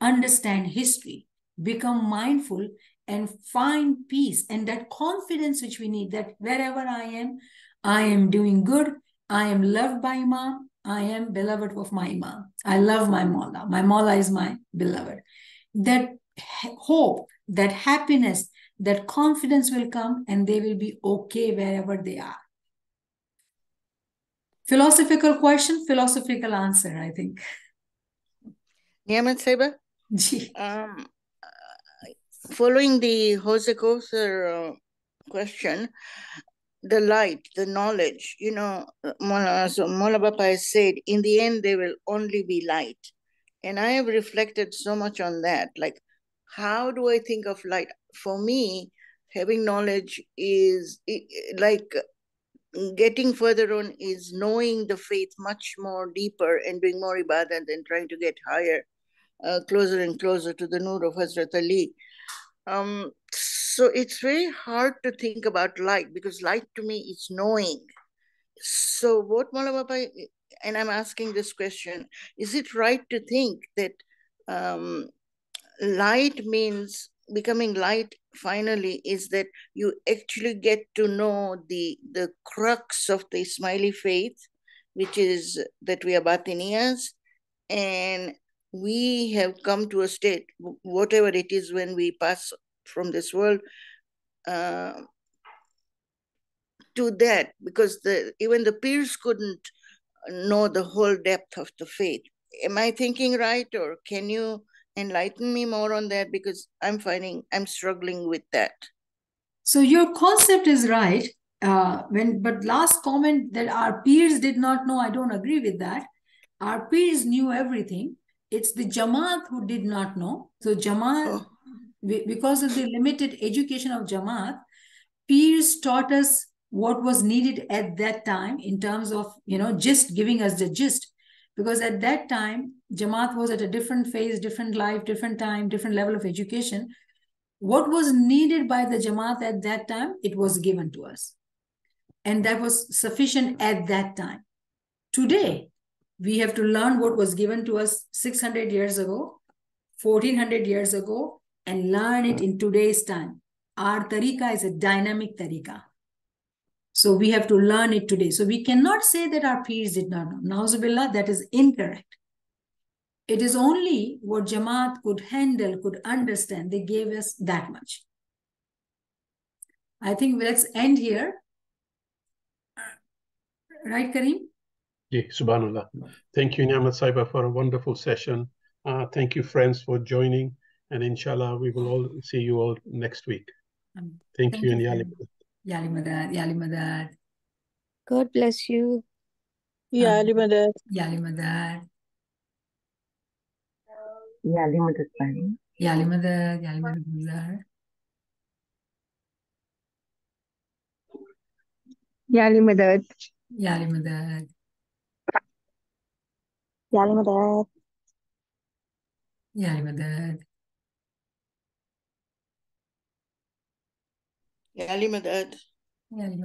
A: understand history, become mindful, and find peace and that confidence which we need, that wherever I am doing good, I am loved by Imam, I am beloved of my Imam. I love my Mawla. My Mawla is my beloved. That hope, that happiness, that confidence will come and they will be okay wherever they are. Philosophical question, philosophical answer, I think.
E: Niamat Sahibah? Following the Jose Koser question, the light, the knowledge, Mola Bapa has said, in the end, there will only be light. And I have reflected so much on that. Like, how do I think of light? For me, having knowledge is like getting further on is knowing the faith much more deeper and doing more ibadah than trying to get higher, closer and closer to the Nur of Hazrat Ali. So it's very hard to think about light because light to me is knowing. So what Maula Bapa, and I'm asking this question, is it right to think that light means becoming light finally is that you actually get to know the crux of the Ismaili faith, which is that we are Batiniyas, and we have come to a state, whatever it is when we pass from this world, to that, because even the peers couldn't know the whole depth of the faith. Am I thinking right, or can you enlighten me more on that? Because I'm struggling with that.
A: So your concept is right. But last comment that our peers did not know, I don't agree with that. Our peers knew everything. It's the Jamaat who did not know. So Jamaat, because of the limited education of Jamaat, peers taught us what was needed at that time in terms of, just giving us the gist. Because at that time, Jamaat was at a different phase, different life, different time, different level of education. What was needed by the Jamaat at that time, it was given to us. And that was sufficient at that time. Today, we have to learn what was given to us 600 years ago, 1400 years ago, and learn it in today's time. Our tariqa is a dynamic tariqa. So we have to learn it today. So we cannot say that our peers did not know. Nauzubillah, that is incorrect. It is only what Jamaat could handle, could understand. They gave us that much. I think let's end here. Right, Kareem?
B: Yeah, subhanallah. Thank you, Niamat Sahibah, for a wonderful session. Thank you, friends, for joining. And inshallah, we will all see you all next week. Thank you, and
A: Yali Madad, Yali Madad.
C: God bless you.
E: Yali Madad.
A: Yali Madad.
F: Yali Madad Bhai.
A: Yali Madad, Yali Madad.
F: Yali Madad.
A: Yali Madad.
F: Yali Madad.
A: Yali Madad.
E: Yali Madad.
A: Yali